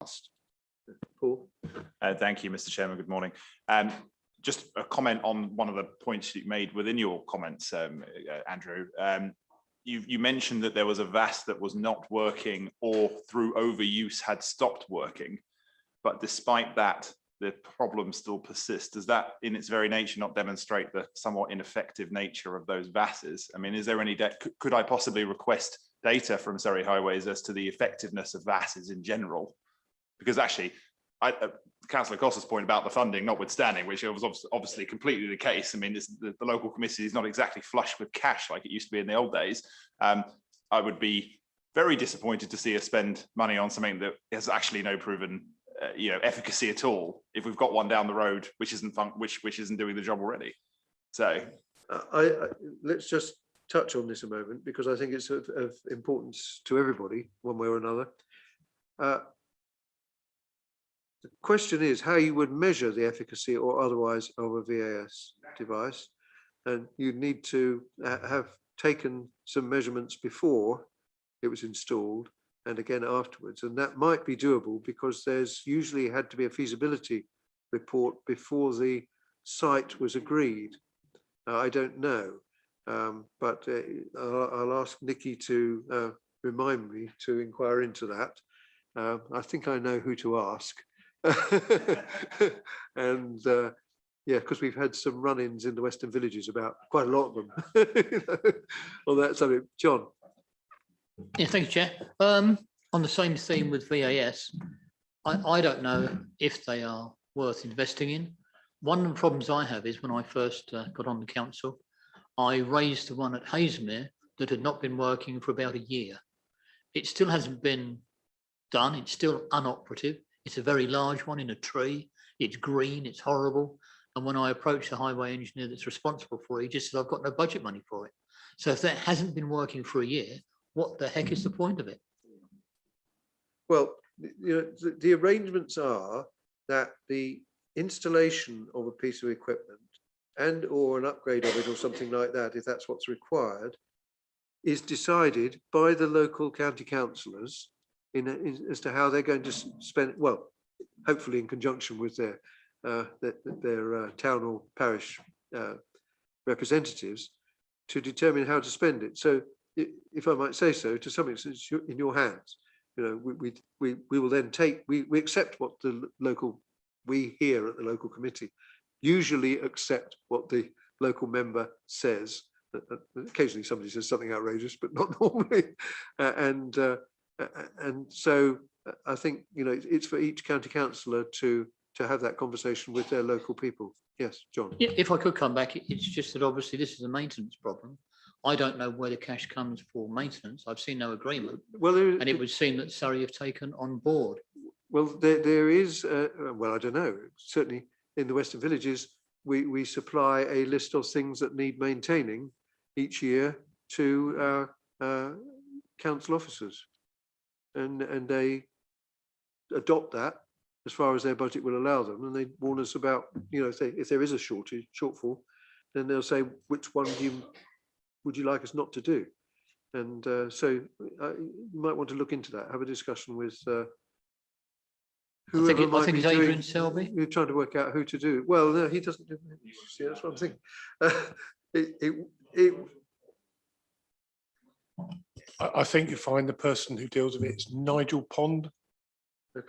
past. Paul? Thank you, Mr. Chairman. Good morning. Just a comment on one of the points you made within your comments, Andrew. You mentioned that there was a VAS that was not working or through overuse had stopped working, but despite that, the problem still persists. Does that in its very nature not demonstrate the somewhat ineffective nature of those VASs? I mean, is there any, could I possibly request data from Surrey Highways as to the effectiveness of VASs in general? Because actually, Councillor Costa's point about the funding notwithstanding, which was obviously completely the case. I mean, the local committee is not exactly flush with cash like it used to be in the old days. I would be very disappointed to see us spend money on something that has actually no proven efficacy at all if we've got one down the road which isn't doing the job already. So let's just touch on this a moment, because I think it's of importance to everybody one way or another. The question is how you would measure the efficacy or otherwise of a VAS device, and you'd need to have taken some measurements before it was installed and again afterwards, and that might be doable because there's usually had to be a feasibility report before the site was agreed. I don't know, but I'll ask Nikki to remind me to inquire into that. I think I know who to ask. And yeah, because we've had some run-ins in the Western Villages about quite a lot of them on that subject. John. Yeah, thank you, Chair. On the same theme with VAS, I don't know if they are worth investing in. One of the problems I have is when I first got on the council, I raised the one at Haslemere that had not been working for about a year. It still hasn't been done. It's still unoperative. It's a very large one in a tree. It's green. It's horrible. And when I approached the highway engineer that's responsible for it, he just said, I've got no budget money for it. So if that hasn't been working for a year, what the heck is the point of it? Well, the arrangements are that the installation of a piece of equipment and or an upgrade of it or something like that, if that's what's required, is decided by the local county councillors as to how they're going to spend, well, hopefully in conjunction with their town or parish representatives, to determine how to spend it. So, if I might say so, to some extent, it's in your hands. We will then we accept what we here at the local committee usually accept what the local member says. Occasionally somebody says something outrageous, but not normally. And so I think it's for each county councillor to have that conversation with their local people. Yes, John. Yeah, if I could come back, it's just that obviously this is a maintenance problem. I don't know where the cash comes for maintenance. I've seen no agreement. Well, and it would seem that Surrey have taken on board. Well, there is, well, I don't know. Certainly in the Western Villages, we supply a list of things that need maintaining each year to council officers. And they adopt that as far as their budget will allow them, and they warn us about, if there is a shortfall, then they'll say, which one would you like us not to do? And so you might want to look into that, have a discussion with whoever might be doing. Adrian Selby. We're trying to work out who to do. Well, no, he doesn't do it. See, that's what I'm thinking. I think you find the person who deals with it is Nigel Pond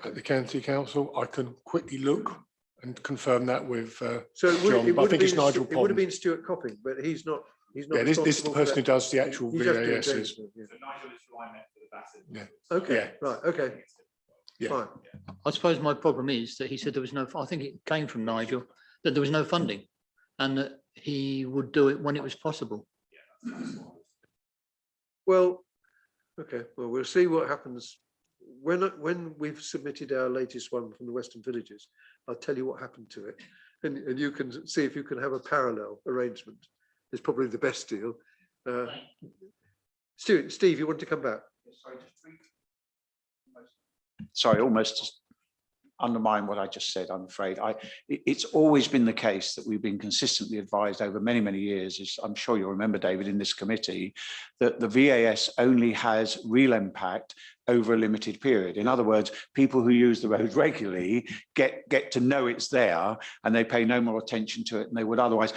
at the county council. I can quickly look and confirm that with John, but I think it's Nigel Pond. It would have been Stuart Copping, but he's not. Yeah, this is the person who does the actual VASs. So Nigel is who I met for the VAS. Yeah. Okay. Yeah. Right. Okay. Yeah. Fine. I suppose my problem is that he said there was no. I think it came from Nigel that there was no funding, and that he would do it when it was possible. Well, okay. Well, we'll see what happens when we've submitted our latest one from the Western Villages. I'll tell you what happened to it, and you can see if you can have a parallel arrangement. It's probably the best deal. Steve, you want to come back? Sorry, almost undermine what I just said, I'm afraid. It's always been the case that we've been consistently advised over many, many years, as I'm sure you'll remember, David, in this committee, that the VAS only has real impact over a limited period. In other words, people who use the road regularly get to know it's there, and they pay no more attention to it than they would otherwise.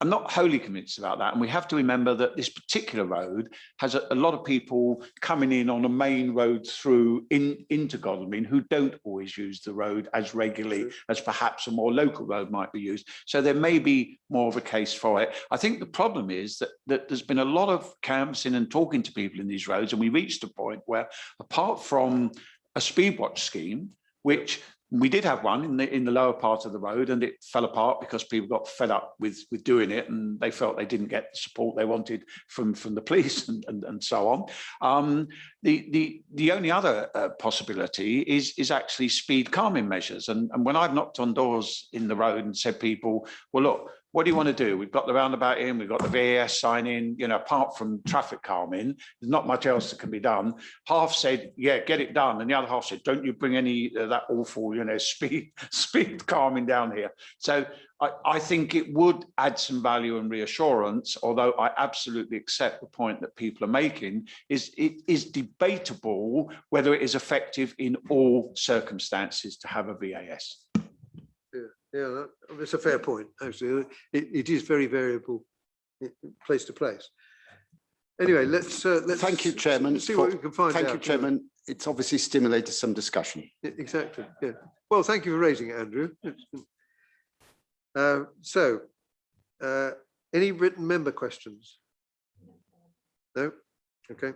I'm not wholly convinced about that. And we have to remember that this particular road has a lot of people coming in on a main road through into Godalming who don't always use the road as regularly as perhaps a more local road might be used. So there may be more of a case for it. I think the problem is that there's been a lot of canvassing and talking to people in these roads, and we reached a point where, apart from a speed watch scheme, which we did have one in the lower part of the road, and it fell apart because people got fed up with doing it, and they felt they didn't get the support they wanted from the police and so on. The only other possibility is actually speed calming measures. And when I've knocked on doors in the road and said people, well, look, what do you want to do? We've got the roundabout in, we've got the VAS sign in, you know, apart from traffic calming, there's not much else that can be done. Half said, yeah, get it done. And the other half said, don't you bring any of that awful, you know, speed calming down here. So I think it would add some value and reassurance, although I absolutely accept the point that people are making, is it is debatable whether it is effective in all circumstances to have a VAS. Yeah, that's a fair point, actually. It is very variable place to place. Anyway, let's thank you, Chairman. See what we can find out. Thank you, Chairman. It's obviously stimulated some discussion. Exactly, yeah. Well, thank you for raising it, Andrew. Any written member questions? No? Okay.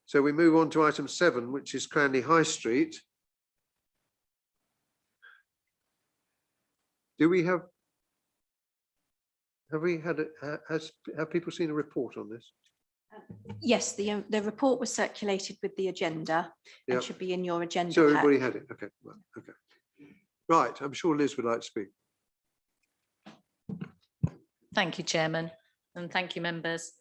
So we move on to item 7, which is Cranley High Street. Do we have we had have people seen a report on this? Yes, the report was circulated with the agenda and should be in your agenda. So everybody had it. Okay, right, okay. Right, I'm sure Liz would like to speak. Thank you, Chairman, and thank you, members.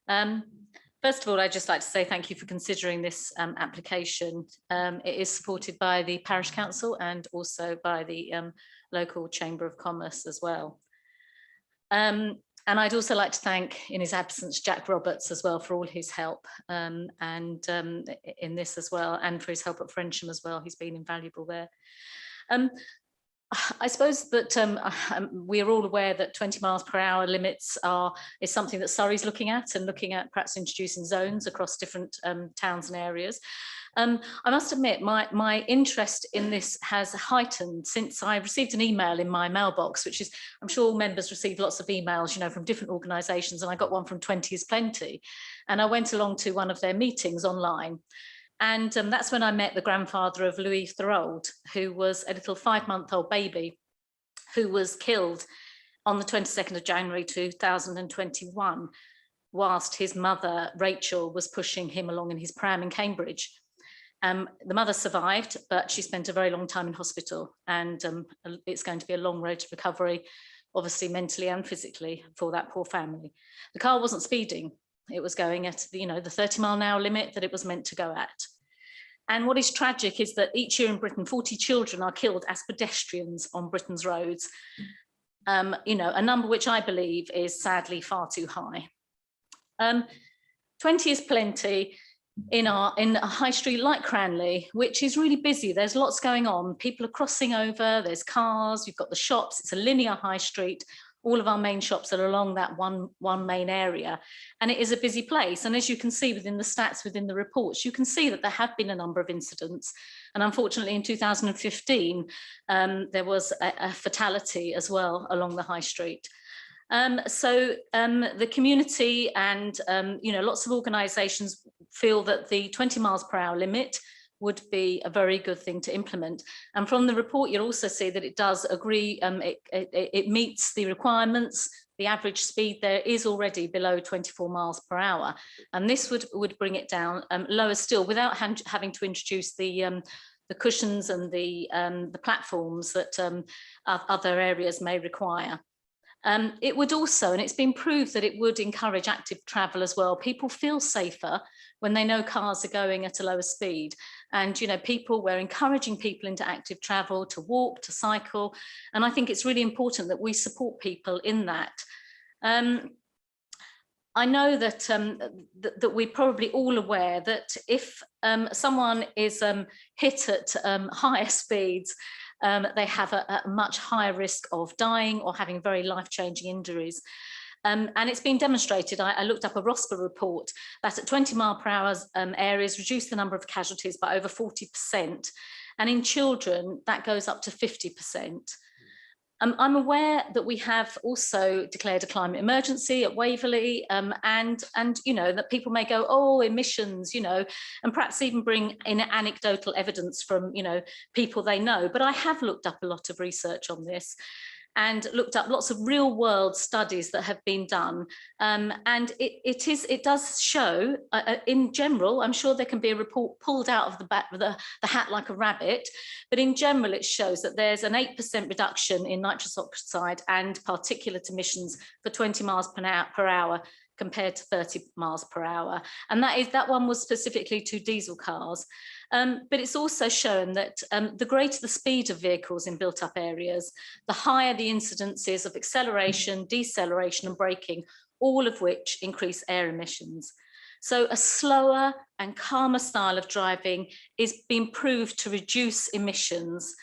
First of all, I'd just like to say thank you for considering this application. It is supported by the Parish Council and also by the local Chamber of Commerce as well. And I'd also like to thank, in his absence, Jack Roberts as well for all his help and in this as well, and for his help at Frensham as well. He's been invaluable there. I suppose that we're all aware that 20 miles per hour limits is something that Surrey's looking at, and looking at perhaps introducing zones across different towns and areas. I must admit, my interest in this has heightened since I received an email in my mailbox, which is, I'm sure members receive lots of emails, you know, from different organisations, and I got one from 20 is Plenty. And I went along to one of their meetings online. And that's when I met the grandfather of Louis Therold, who was a little 5-month-old baby who was killed on the 22nd of January 2021, whilst his mother, Rachel, was pushing him along in his pram in Cambridge. The mother survived, but she spent a very long time in hospital, and it's going to be a long road to recovery, obviously mentally and physically, for that poor family. The car wasn't speeding. It was going at the 30-mile-an-hour limit that it was meant to go at. And what is tragic is that each year in Britain, 40 children are killed as pedestrians on Britain's roads. A number which I believe is sadly far too high. 20 is Plenty in a high street like Cranley, which is really busy. There's lots going on. People are crossing over, there's cars, you've got the shops, it's a linear high street. All of our main shops are along that one main area, and it is a busy place. And as you can see within the stats, within the reports, you can see that there have been a number of incidents. And unfortunately, in 2015, there was a fatality as well along the high street. The community and lots of organisations feel that the 20 miles per hour limit would be a very good thing to implement. And from the report, you'll also see that it does agree, it meets the requirements. The average speed there is already below 24 miles per hour. And this would bring it down lower still, without having to introduce the cushions and the platforms that other areas may require. It would also, and it's been proved that it would encourage active travel as well. People feel safer when they know cars are going at a lower speed. And, you know, we're encouraging people into active travel, to walk, to cycle. And I think it's really important that we support people in that. I know that that we're probably all aware that if someone is hit at higher speeds, they have a much higher risk of dying or having very life-changing injuries. And it's been demonstrated. I looked up a ROSPA report that at 20 mile per hour areas reduce the number of casualties by over 40%. And in children, that goes up to 50%. I'm aware that we have also declared a climate emergency at Waverley, and you know, that people may go, oh, emissions, you know, and perhaps even bring in anecdotal evidence from, you know, people they know. But I have looked up a lot of research on this and looked up lots of real world studies that have been done. And it does show, in general, I'm sure there can be a report pulled out of the hat like a rabbit, but in general, it shows that there's an 8% reduction in nitrous oxide and particulate emissions for 20 miles per hour compared to 30 miles per hour. And that one was specifically to diesel cars. But it's also shown that the greater the speed of vehicles in built up areas, the higher the incidences of acceleration, deceleration and braking, all of which increase air emissions. So a slower and calmer style of driving is being proved to reduce emissions.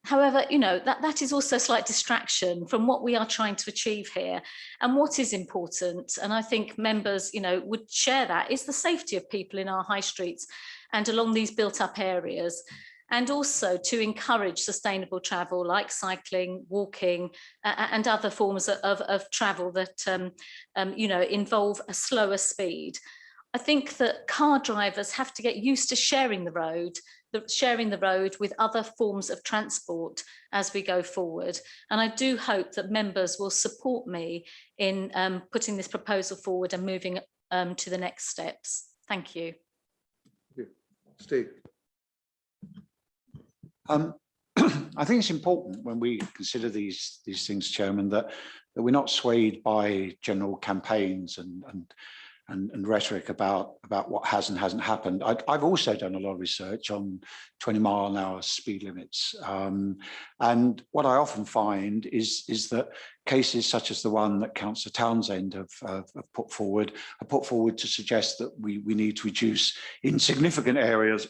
However, you know, that is also a slight distraction from what we are trying to achieve here. And what is important, and I think members, you know, would share that, is the safety of people in our high streets and along these built up areas. And also to encourage sustainable travel like cycling, walking, and other forms of travel that, you know, involve a slower speed. I think that car drivers have to get used to sharing the road with other forms of transport as we go forward. And I do hope that members will support me in putting this proposal forward and moving to the next steps. Thank you. Steve. I think it's important when we consider these things, Chairman, that we're not swayed by general campaigns and rhetoric about what has and hasn't happened. I've also done a lot of research on 20 mile an hour speed limits. And what I often find is that cases such as the one that Councillor Townsend have put forward to suggest that we need to reduce in significant areas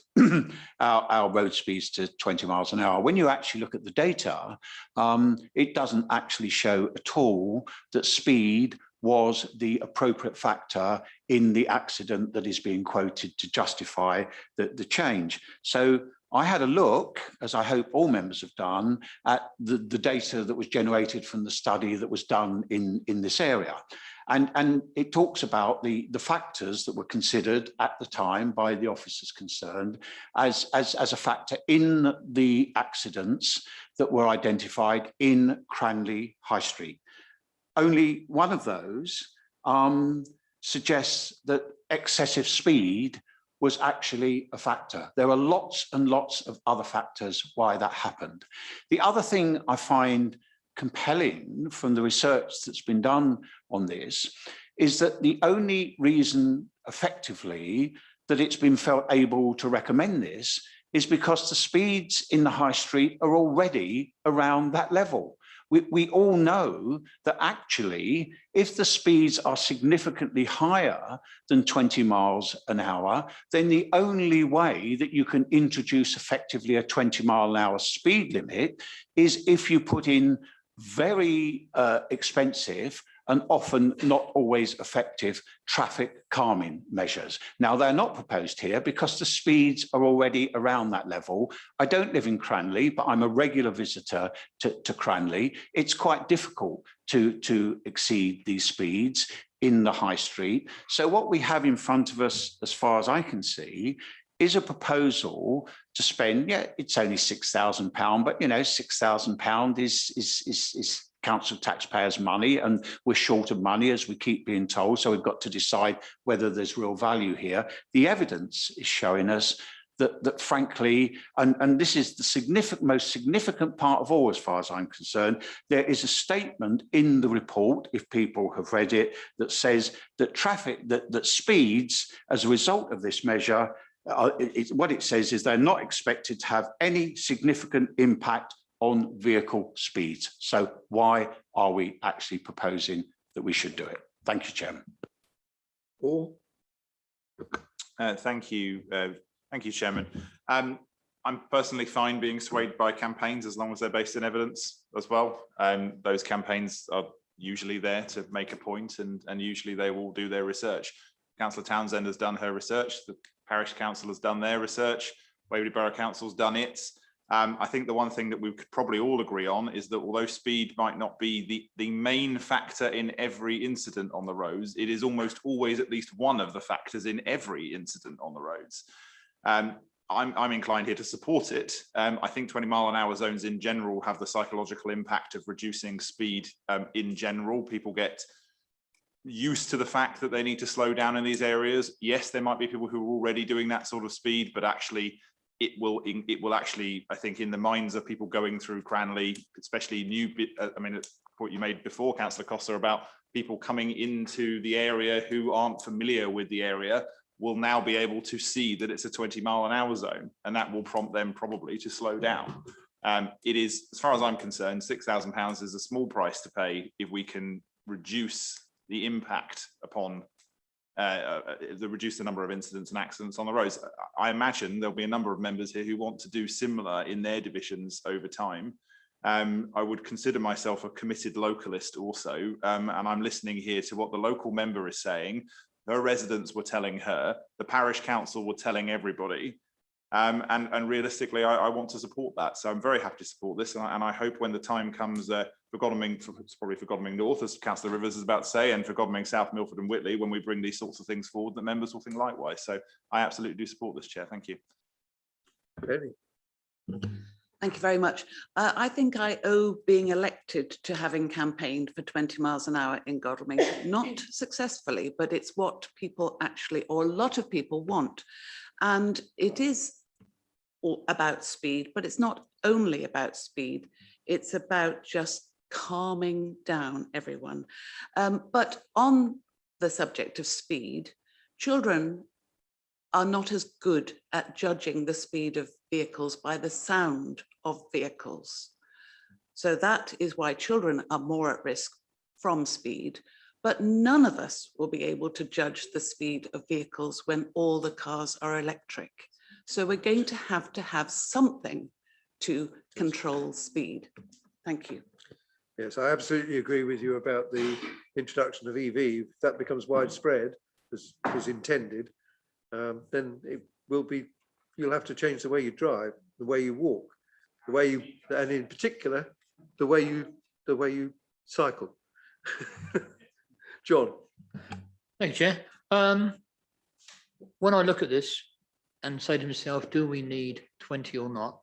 our road speeds to 20 miles an hour. When you actually look at the data, it doesn't actually show at all that speed was the appropriate factor in the accident that is being quoted to justify the change. So I had a look, as I hope all members have done, at the data that was generated from the study that was done in this area. And it talks about the factors that were considered at the time by the officers concerned as a factor in the accidents that were identified in Cranley High Street. Only one of those suggests that excessive speed was actually a factor. There are lots and lots of other factors why that happened. The other thing I find compelling from the research that's been done on this is that the only reason effectively that it's been felt able to recommend this is because the speeds in the high street are already around that level. We all know that actually, if the speeds are significantly higher than 20 miles an hour, then the only way that you can introduce effectively a 20 mile an hour speed limit is if you put in very expensive and often not always effective traffic calming measures. Now, they're not proposed here because the speeds are already around that level. I don't live in Cranley, but I'm a regular visitor to Cranley. It's quite difficult to exceed these speeds in the high street. So what we have in front of us, as far as I can see, is a proposal to spend, yeah, it's only £6,000, but you know, £6,000 is council taxpayers' money, and we're short of money, as we keep being told, so we've got to decide whether there's real value here. The evidence is showing us that frankly, and this is the most significant part of all, as far as I'm concerned, there is a statement in the report, if people have read it, that says that that speeds as a result of this measure, what it says is they're not expected to have any significant impact on vehicle speeds. So why are we actually proposing that we should do it? Thank you, Chairman. Paul? Thank you, Chairman. I'm personally fine being swayed by campaigns as long as they're based in evidence as well. Those campaigns are usually there to make a point, and usually they will do their research. Councillor Townsend has done her research. The Parish Council has done their research. Waverley Borough Council's done its. I think the one thing that we could probably all agree on is that although speed might not be the main factor in every incident on the roads, it is almost always at least one of the factors in every incident on the roads. I'm inclined here to support it. I think 20-mile-an-hour zones in general have the psychological impact of reducing speed in general. People get used to the fact that they need to slow down in these areas. Yes, there might be people who are already doing that sort of speed, but actually it will actually, I think, in the minds of people going through Cranley, especially I mean, what you made before, Councillor Costa, about people coming into the area who aren't familiar with the area, will now be able to see that it's a 20-mile-an-hour zone, and that will prompt them probably to slow down. It is, as far as I'm concerned, £6,000 is a small price to pay if we can reduce the impact upon reduce the number of incidents and accidents on the roads. I imagine there'll be a number of members here who want to do similar in their divisions over time. I would consider myself a committed localist also, and I'm listening here to what the local member is saying. Her residents were telling her, the parish council were telling everybody, and realistically, I want to support that. So I'm very happy to support this, and I hope when the time comes for Godalming, probably for Godalming North, as Councillor Rivers is about to say, and for Godalming South, Milford and Whitley, when we bring these sorts of things forward, that members will think likewise. So I absolutely do support this, Chair. Thank you. Penny? Thank you very much. I think I owe being elected to having campaigned for 20 miles an hour in Godalming, not successfully, but it's what people actually, or a lot of people want. And it is all about speed, but it's not only about speed. It's about just calming down everyone. But on the subject of speed, children are not as good at judging the speed of vehicles by the sound of vehicles. So that is why children are more at risk from speed, but none of us will be able to judge the speed of vehicles when all the cars are electric. So we're going to have something to control speed. Thank you. Yes, I absolutely agree with you about the introduction of EV. If that becomes widespread, as intended, then it will be, you'll have to change the way you drive, the way you walk, the way you, and in particular, the way you cycle. John. Thank you, Chair. When I look at this and say to myself, do we need 20 or not?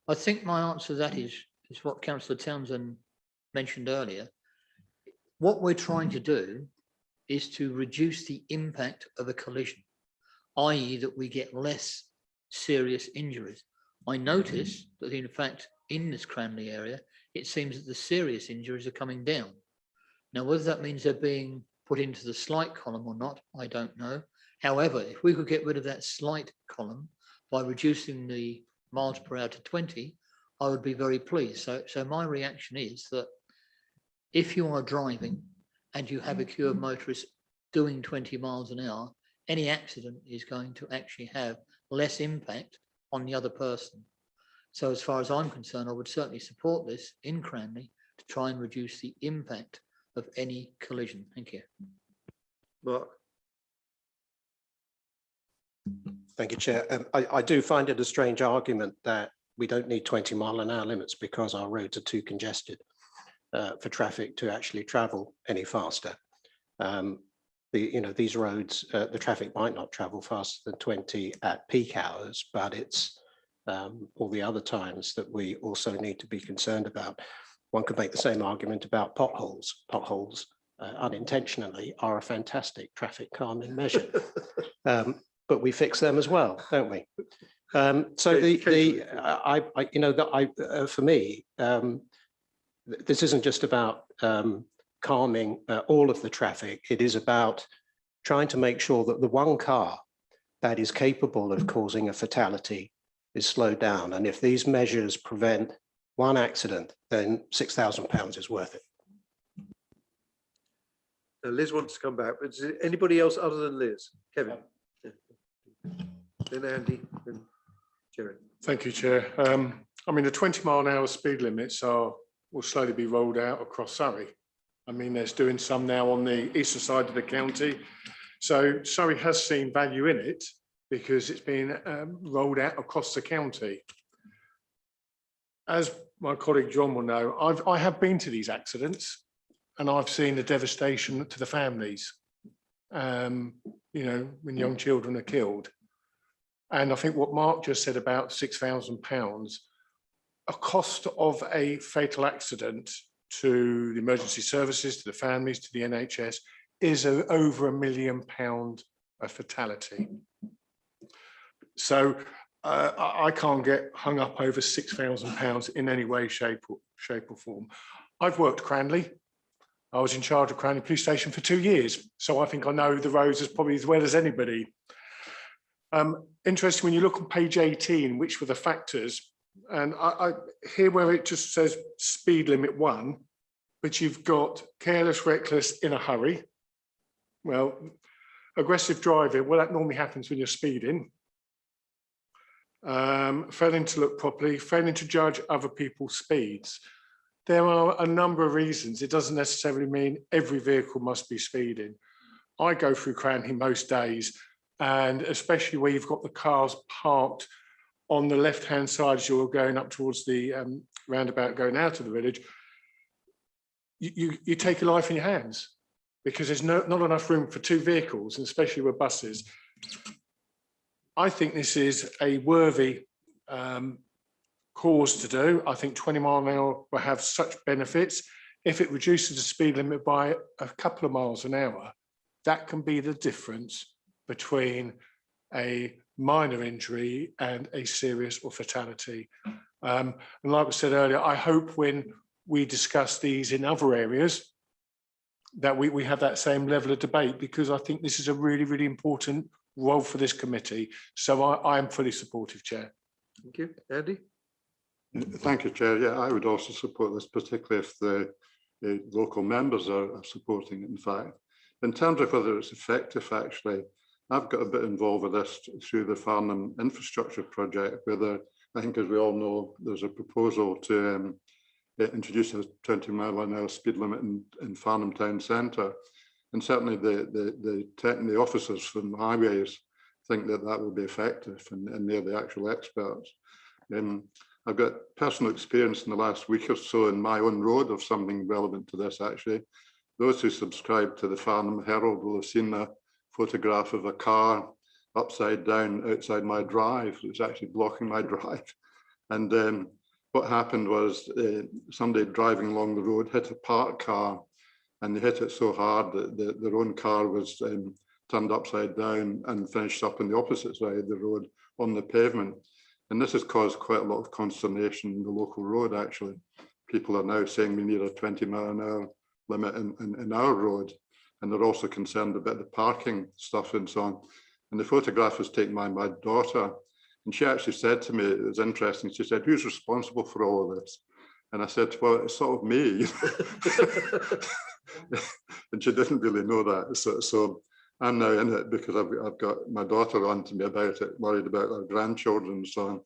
I think my answer to that is what Councillor Townsend mentioned earlier. What we're trying to do is to reduce the impact of a collision, i.e. that we get less serious injuries. I notice that in fact, in this Cranley area, it seems that the serious injuries are coming down. Now, whether that means they're being put into the slight column or not, I don't know. However, if we could get rid of that slight column by reducing the miles per hour to 20, I would be very pleased. So my reaction is that if you are driving and you have a queue of motorists doing 20 miles an hour, any accident is going to actually have less impact on the other person. So as far as I'm concerned, I would certainly support this in Cranley to try and reduce the impact of any collision. Thank you. Mark. Thank you, Chair. I do find it a strange argument that we don't need 20-mile-an-hour limits because our roads are too congested for traffic to actually travel any faster. These roads, the traffic might not travel faster than 20 at peak hours, but it's all the other times that we also need to be concerned about. One could make the same argument about potholes. Potholes unintentionally are a fantastic traffic calming measure, but we fix them as well, don't we? So Occasionally. for me, this isn't just about calming all of the traffic. It is about trying to make sure that the one car that is capable of causing a fatality is slowed down. And if these measures prevent one accident, then £6,000 is worth it. Now, Liz wants to come back, but is there anybody else other than Liz? Kevin? Yeah. Then Andy, then Jerry. Thank you, Chair. I mean, the 20-mile-an-hour speed limits will slowly be rolled out across Surrey. I mean, there's doing some now on the eastern side of the county. So Surrey has seen value in it because it's been rolled out across the county. As my colleague John will know, I have been to these accidents and I've seen the devastation to the families, you know, when young children are killed. And I think what Mark just said about £6,000, a cost of a fatal accident to the emergency services, to the families, to the NHS is over £1 million a fatality. So I can't get hung up over £6,000 in any way, shape or form. I've worked Cranley. I was in charge of Cranley Police Station for 2 years. So I think I know the roads as probably as well as anybody. Interesting when you look on page 18, which were the factors, and I here where it just says speed limit 1, but you've got careless, reckless, in a hurry. Well, aggressive driving, well, that normally happens when you're speeding. Failing to look properly, failing to judge other people's speeds. There are a number of reasons. It doesn't necessarily mean every vehicle must be speeding. I go through Cranley most days, and especially where you've got the cars parked on the left-hand side as you're going up towards the roundabout going out of the village, you take your life in your hands because there's not enough room for 2 vehicles, and especially with buses. I think this is a worthy cause to do. I think 20 mile an hour will have such benefits. If it reduces the speed limit by a couple of miles an hour, that can be the difference between a minor injury and a serious or fatality. And like we said earlier, I hope when we discuss these in other areas that we have that same level of debate, because I think this is a really, really important role for this committee. So I am fully supportive, Chair. Thank you. Andy? Thank you, Chair. Yeah, I would also support this, particularly if the local members are supporting it, in fact. In terms of whether it's effective, actually, I've got a bit involved with this through the Farnham infrastructure project, where I think, as we all know, there's a proposal to introduce a 20 mile an hour speed limit in Farnham town centre. And certainly the officers from highways think that will be effective, and they're the actual experts. I've got personal experience in the last week or so in my own road of something relevant to this, actually. Those who subscribe to the Farnham Herald will have seen a photograph of a car upside down outside my drive. It was actually blocking my drive. And what happened was somebody driving along the road hit a parked car, and they hit it so hard that their own car was turned upside down and finished up on the opposite side of the road on the pavement. And this has caused quite a lot of consternation in the local road, actually. People are now saying we need a 20 mile an hour limit in our road. And they're also concerned about the parking stuff and so on. And the photograph was taken by my daughter. And she actually said to me, it was interesting, she said, who's responsible for all of this? And I said, well, it's sort of me. And she didn't really know that. So I'm now in it because I've got my daughter on to me about it, worried about our grandchildren and so on.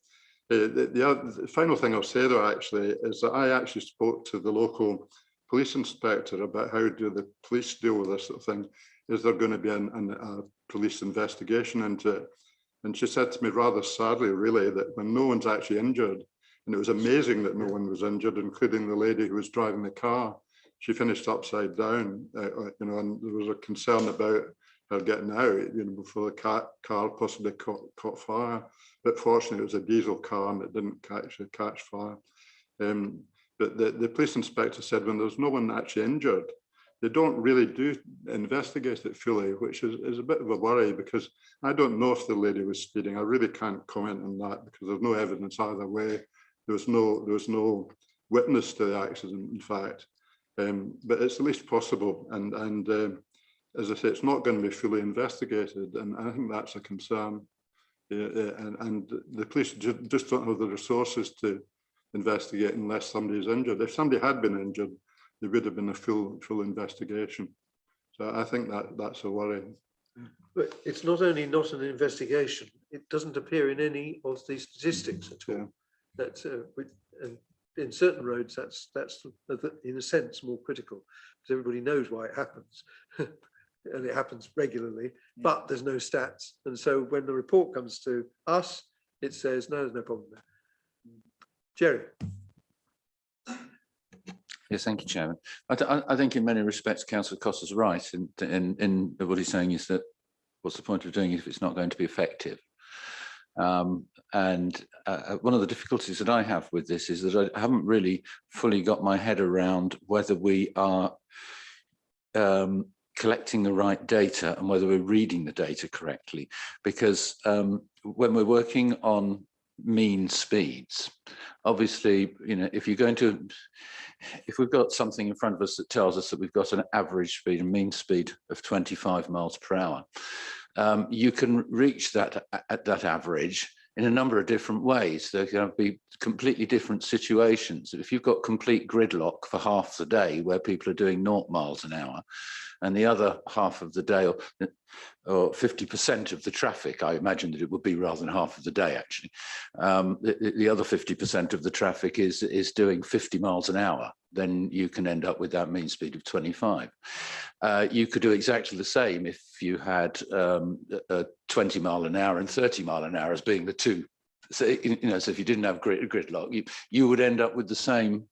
The final thing I'll say, though, actually, is that I actually spoke to the local police inspector about how do the police deal with this sort of thing. Is there going to be a police investigation into it? And she said to me rather sadly, really, that when no one's actually injured, and it was amazing that no one was injured, including the lady who was driving the car, she finished upside down, you know, and there was a concern about her getting out, you know, before the car possibly caught fire. But fortunately, it was a diesel car and it didn't actually catch fire. But the police inspector said when there's no one actually injured, they don't really do investigate it fully, which is a bit of a worry, because I don't know if the lady was speeding. I really can't comment on that because there's no evidence either way. There was no witness to the accident, in fact. But it's the least possible, and as I say, it's not going to be fully investigated, and I think that's a concern. And the police just don't have the resources to investigate unless somebody is injured. If somebody had been injured, there would have been a full investigation. So I think that's a worry. But it's not only not an investigation; it doesn't appear in any of these statistics at all. That's and in certain roads, that's in a sense more critical, because everybody knows why it happens. And it happens regularly, but there's no stats. And so when the report comes to us, it says, no, there's no problem there. Jerry. Yes, thank you, Chairman. I think in many respects, Councillor Costa's right. In what he's saying is that what's the point of doing it if it's not going to be effective? One of the difficulties that I have with this is that I haven't really fully got my head around whether we are collecting the right data and whether we're reading the data correctly. Because when we're working on mean speeds, obviously, you know, if we've got something in front of us that tells us that we've got an average speed, a mean speed of 25 miles per hour, you can reach that average in a number of different ways. There can be completely different situations. If you've got complete gridlock for half the day where people are doing 0 miles an hour, and the other half of the day, or 50% of the traffic, I imagine that it would be rather than half of the day actually, the other 50% of the traffic is doing 50 miles an hour, then you can end up with that mean speed of 25. You could do exactly the same if you had a 20 mile an hour and 30 mile an hour as being the two. So, you know, so if you didn't have gridlock, you would end up with the same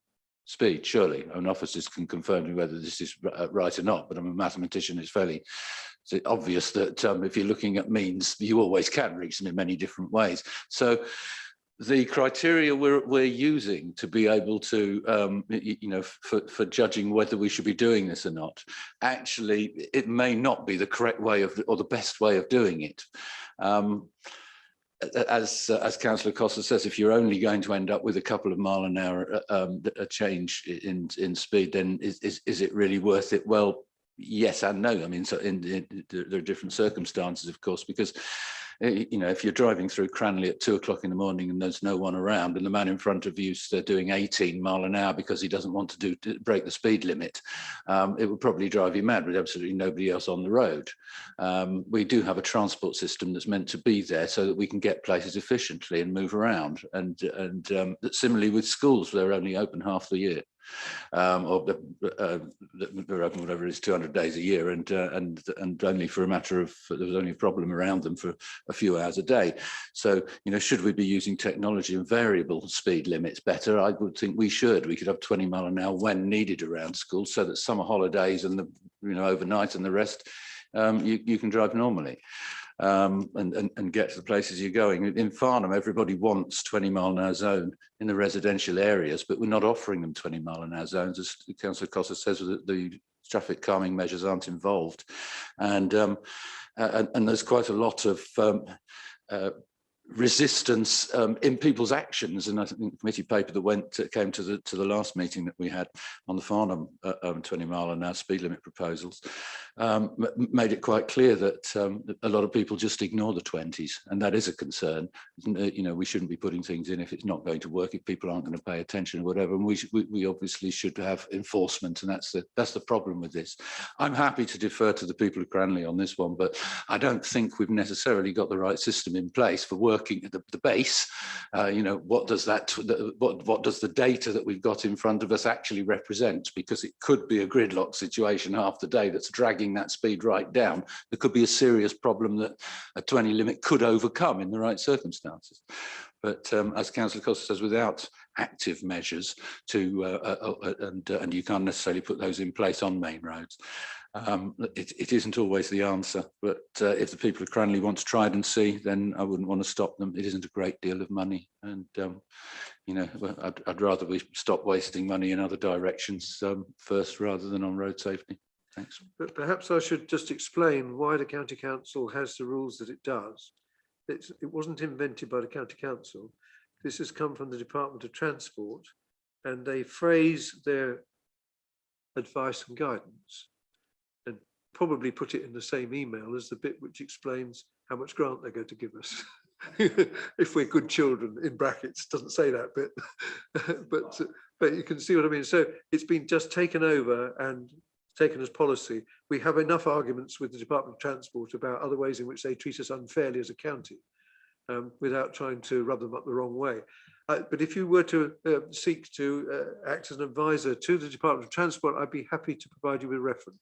speed, surely. And officers can confirm me whether this is right or not, but I'm a mathematician. It's fairly obvious that if you're looking at means, you always can reach them in many different ways. So the criteria we're using to be able to, you know, for judging whether we should be doing this or not, actually, it may not be the correct way of, or the best way of doing it. As Councillor Costa says, if you're only going to end up with a couple of mile an hour a change in speed, then is it really worth it? Well, yes and no. I mean, so there are different circumstances, of course, because you know, if you're driving through Cranley at 2 o'clock in the morning and there's no one around, and the man in front of you's doing 18 mile an hour because he doesn't want to break the speed limit, it would probably drive you mad with absolutely nobody else on the road. We do have a transport system that's meant to be there so that we can get places efficiently and move around. And similarly with schools, they're only open half the year. Or they're open whatever it is, 200 days a year, and only for a matter of, there was only a problem around them for a few hours a day. So, you know, should we be using technology and variable speed limits better? I would think we should. We could have 20 mile an hour when needed around schools, so that summer holidays and the, you know, overnight and the rest, you can drive normally. And get to the places you're going. In Farnham, everybody wants 20 mile an hour zone in the residential areas, but we're not offering them 20 mile an hour zones. As Councillor Costa says, the traffic calming measures aren't involved. And there's quite a lot of resistance in people's actions, and I think the committee paper that came to the last meeting that we had on the Farnham 20 mile an hour speed limit proposals made it quite clear that a lot of people just ignore the 20s, and that is a concern. You know, we shouldn't be putting things in if it's not going to work, if people aren't going to pay attention or whatever, and we obviously should have enforcement, and that's the problem with this. I'm happy to defer to the people of Cranley on this one, but I don't think we've necessarily got the right system in place for working at the base. You know, what does what does the data that we've got in front of us actually represent? Because it could be a gridlock situation half the day that's dragging that speed right down. There could be a serious problem that a 20 limit could overcome in the right circumstances. But as Councillor Costa says, without active measures and you can't necessarily put those in place on main roads, it isn't always the answer. But if the people of Cranley want to try it and see, then I wouldn't want to stop them. It isn't a great deal of money, and you know, I'd rather we stop wasting money in other directions first rather than on road safety. Thanks. But perhaps I should just explain why the county council has the rules that it does. It wasn't invented by the county council. This has come from the Department of Transport, and they phrase their advice and guidance and probably put it in the same email as the bit which explains how much grant they're going to give us. If we're good children, in brackets, doesn't say that bit, but you can see what I mean. So it's been just taken over and taken as policy. We have enough arguments with the Department of Transport about other ways in which they treat us unfairly as a county, without trying to rub them up the wrong way. But if you were to seek to act as an advisor to the Department of Transport, I'd be happy to provide you with reference.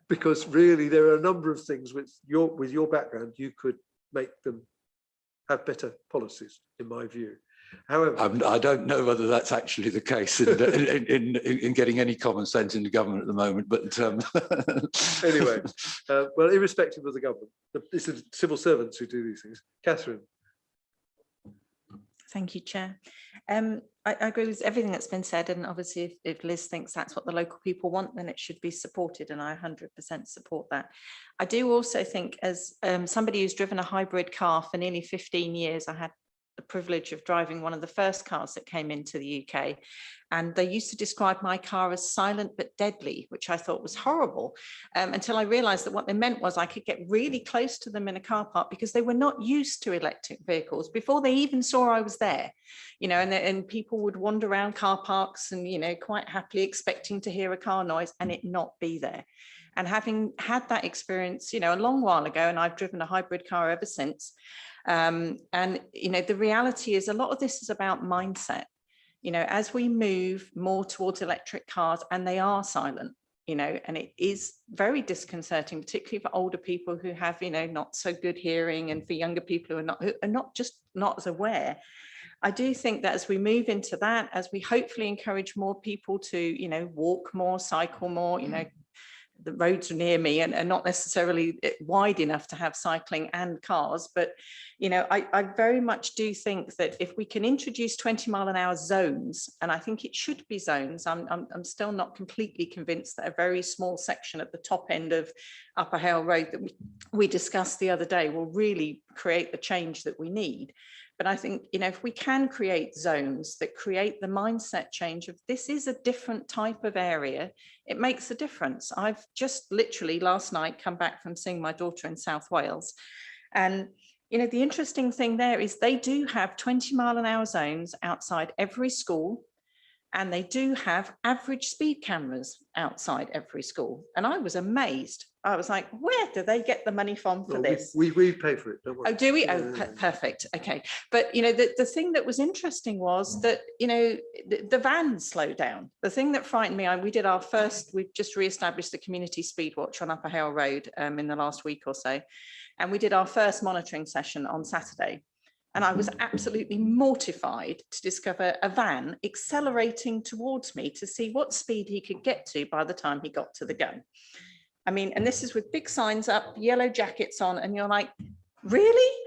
Because really there are a number of things with your background, you could make them have better policies, in my view. However, I don't know whether that's actually the case in getting any common sense in the government at the moment, but anyway, well, irrespective of the government, it's the civil servants who do these things. Catherine. Thank you, Chair. I agree with everything that's been said, and obviously if Liz thinks that's what the local people want, then it should be supported, and I 100% support that. I do also think, as somebody who's driven a hybrid car for nearly 15 years, I had the privilege of driving one of the first cars that came into the UK, and they used to describe my car as silent but deadly, which I thought was horrible, until I realized that what they meant was I could get really close to them in a car park because they were not used to electric vehicles before they even saw I was there, you know, and people would wander around car parks and, you know, quite happily expecting to hear a car noise and it not be there. And having had that experience, you know, a long while ago, and I've driven a hybrid car ever since, and, you know, the reality is a lot of this is about mindset. You know, as we move more towards electric cars, and they are silent, you know, and it is very disconcerting, particularly for older people who have, you know, not so good hearing, and for younger people who are not as aware. I do think that as we move into that, as we hopefully encourage more people to, you know, walk more, cycle more, you know, the roads are near me and not necessarily wide enough to have cycling and cars, but you know, I very much do think that if we can introduce 20-mile-an-hour zones, and I think it should be zones, I'm still not completely convinced that a very small section at the top end of Upper Hale Road that we discussed the other day will really create the change that we need. But I think, you know, if we can create zones that create the mindset change of this is a different type of area, it makes a difference. I've just literally last night come back from seeing my daughter in South Wales. And, you know, the interesting thing there is they do have 20-mile-an-hour zones outside every school. And they do have average speed cameras outside every school. And I was amazed. I was like, where do they get the money from for this? We pay for it, don't worry. Oh, do we? Oh, perfect. Okay. But, you know, the thing that was interesting was that, you know, the vans slowed down. The thing that frightened me, we've just re-established the community speed watch on Upper Hale Road in the last week or so. And we did our first monitoring session on Saturday. And I was absolutely mortified to discover a van accelerating towards me to see what speed he could get to by the time he got to the gun. I mean, and this is with big signs up, yellow jackets on, and you're like, really?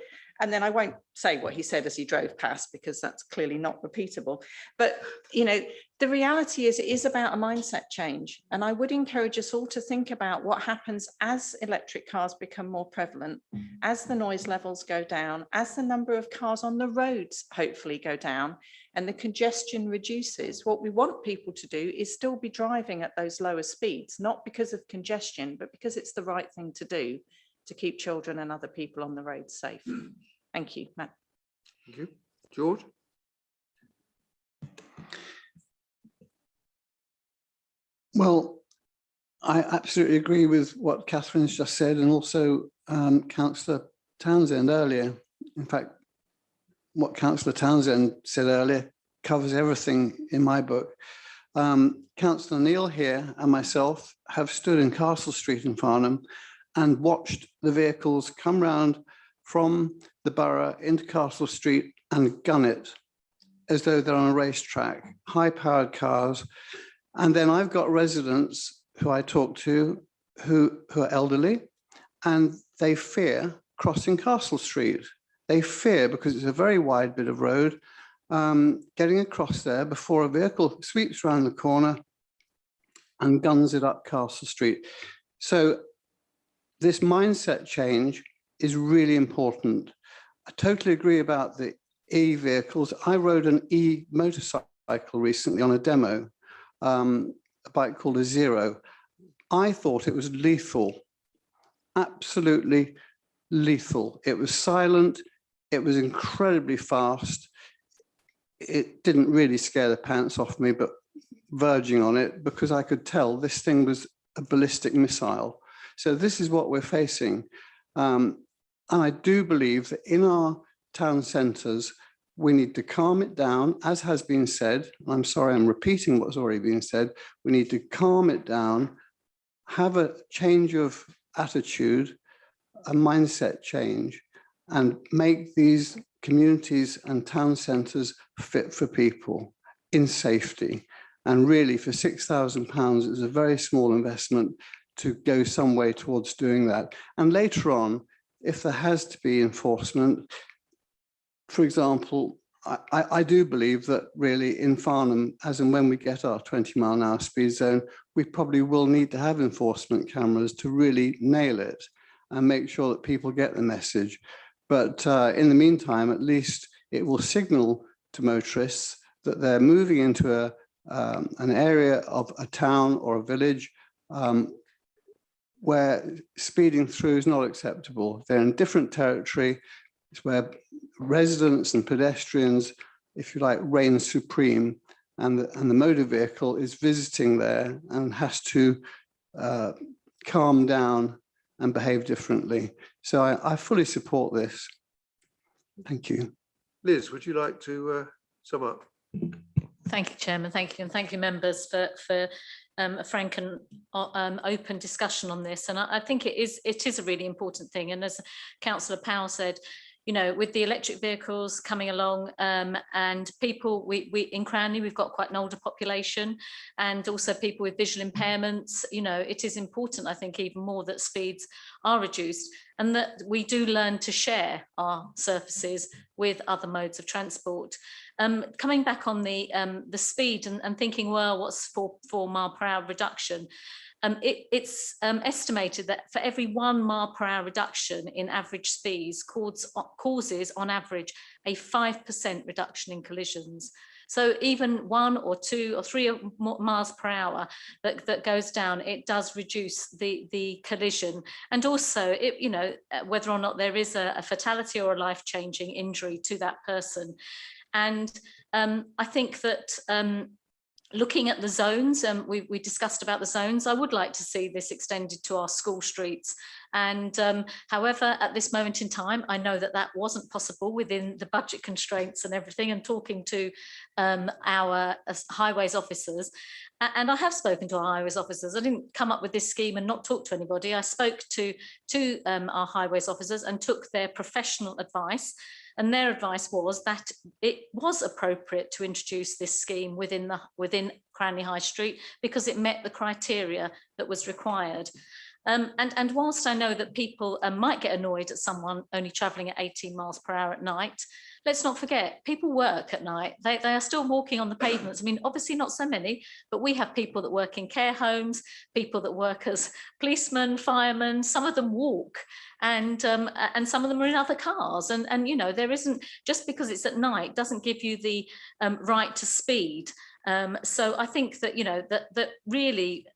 And then I won't say what he said as he drove past because that's clearly not repeatable. But, you know, the reality is it is about a mindset change. And I would encourage us all to think about what happens as electric cars become more prevalent, as the noise levels go down, as the number of cars on the roads hopefully go down and the congestion reduces. What we want people to do is still be driving at those lower speeds, not because of congestion, but because it's the right thing to do to keep children and other people on the road safe. Thank you, Matt. Thank you. George? Well, I absolutely agree with what Catherine's just said, and also Councillor Townsend earlier. In fact, what Councillor Townsend said earlier covers everything in my book. Councillor Neil here and myself have stood in Castle Street in Farnham and watched the vehicles come round from the borough into Castle Street and gun it as though they're on a racetrack, high-powered cars. And then I've got residents who I talk to who are elderly, and they fear crossing Castle Street. They fear, because it's a very wide bit of road, getting across there before a vehicle sweeps around the corner and guns it up Castle Street. So this mindset change is really important. I totally agree about the e-vehicles. I rode an e-motorcycle recently on a demo, a bike called a Zero. I thought it was lethal, absolutely lethal. It was silent, it was incredibly fast. It didn't really scare the pants off me, but verging on it, because I could tell this thing was a ballistic missile. So this is what we're facing. And I do believe that in our town centres, we need to calm it down, as has been said. I'm sorry, I'm repeating what's already been said. We need to calm it down, have a change of attitude, a mindset change, and make these communities and town centres fit for people in safety. And really, for £6,000, it's a very small investment to go some way towards doing that. And later on, if there has to be enforcement, for example, I do believe that really in Farnham, as and when we get our 20-mile-an-hour speed zone, we probably will need to have enforcement cameras to really nail it and make sure that people get the message. But in the meantime, at least it will signal to motorists that they're moving into an area of a town or a village where speeding through is not acceptable. They're in different territory. It's where residents and pedestrians, if you like, reign supreme, and the motor vehicle is visiting there and has to calm down and behave differently. So I fully support this. Thank you. Liz, would you like to sum up? Thank you, Chairman. Thank you, and thank you, members, for a frank and open discussion on this. And I think it is a really important thing. And as Councillor Powell said, you know, with the electric vehicles coming along, and people, we in Cranley, we've got quite an older population, and also people with visual impairments. You know, it is important, I think, even more that speeds are reduced and that we do learn to share our surfaces with other modes of transport. Coming back on the speed and thinking, well, what's 4 mile per hour reduction? It's estimated that for every 1 mile per hour reduction in average speeds causes on average a 5% reduction in collisions. So even 1 or 2 or 3 miles per hour that goes down, it does reduce the collision. And also, it, you know, whether or not there is a fatality or a life-changing injury to that person. And I think that looking at the zones, we discussed about the zones. I would like to see this extended to our school streets. And however, at this moment in time, I know that wasn't possible within the budget constraints and everything, and talking to our highways officers. And I have spoken to our highways officers. I didn't come up with this scheme and not talk to anybody. I spoke to our highways officers and took their professional advice. And their advice was that it was appropriate to introduce this scheme within Cranley High Street because it met the criteria that was required. And whilst I know that people might get annoyed at someone only travelling at 18 miles per hour at night, let's not forget, people work at night. They are still walking on the pavements. I mean, obviously not so many, but we have people that work in care homes, people that work as policemen, firemen, some of them walk, and some of them are in other cars. And you know, there isn't, just because it's at night doesn't give you the right to speed. So I think that, you know, that really,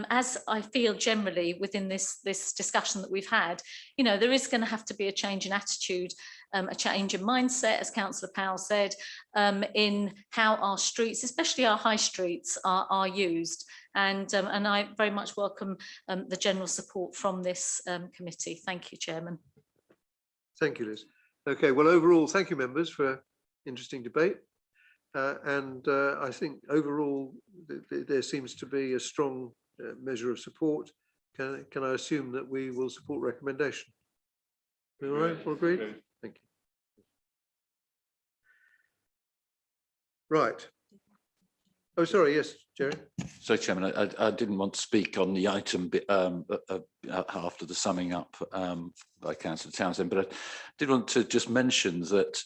as I feel generally within this discussion that we've had, you know, there is going to have to be a change in attitude, a change in mindset, as Councillor Powell said, in how our streets, especially our high streets, are used. And I very much welcome the general support from this committee. Thank you, Chairman. Thank you, Liz. Okay, well, overall, thank you, members, for interesting debate. And I think overall, there seems to be a strong measure of support. Can I assume that we will support recommendation? All right, all agreed? Thank you. Right. Oh, sorry, yes, Jerry. So, Chairman, I didn't want to speak on the item after the summing up by Councillor Townsend, but I did want to just mention that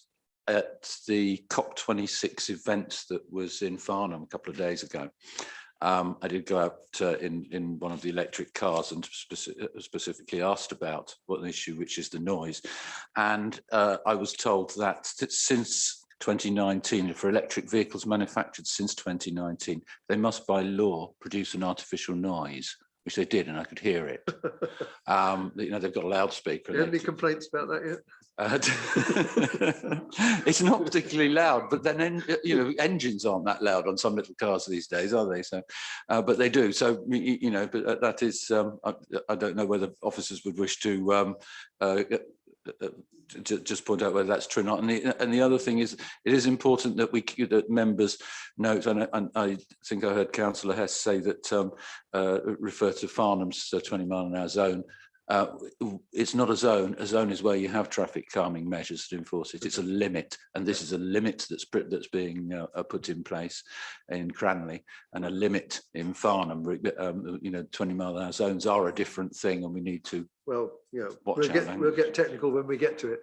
at the COP26 event that was in Farnham a couple of days ago, I did go out in one of the electric cars and specifically asked about what the issue, which is the noise. And I was told that since 2019, for electric vehicles manufactured since 2019, they must by law produce an artificial noise, which they did, and I could hear it. You know, they've got a loudspeaker. You have any complaints about that yet? It's not particularly loud, but then you know, engines aren't that loud on some little cars these days, are they? So, but they do. So you know, but that is, I don't know whether officers would wish to just point out whether that's true or not. And the other thing is, it is important that that members note, and I think I heard Councillor Hess say that refer to Farnham's 20-mile-an-hour zone. It's not a zone. A zone is where you have traffic calming measures to enforce it. It's a limit, and this is a limit that's being put in place in Cranley, and a limit in Farnham. You know, 20-mile-an-hour zones are a different thing, and we need to. Well, you know, we'll get technical when we get to it.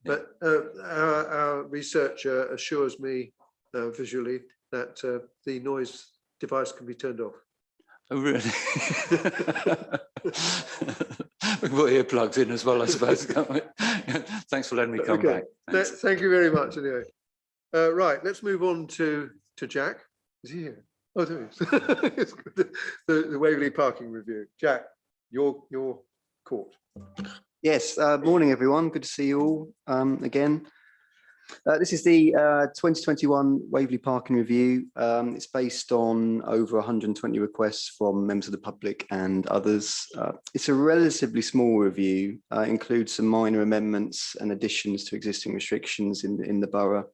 Yeah. But our research assures me visually that the noise device can be turned off. Oh, really? We can put earplugs in as well, I suppose, can't we? Thanks for letting me come back. Thank you very much. Anyway, right, let's move on to Jack. Is he here? Oh, there he is. the Waverley parking review. Jack, your court. Yes, morning everyone. Good to see you all again. This is the 2021 Waverley Parking Review. It's based on over 120 requests from members of the public and others. It's a relatively small review. It includes some minor amendments and additions to existing restrictions in the borough.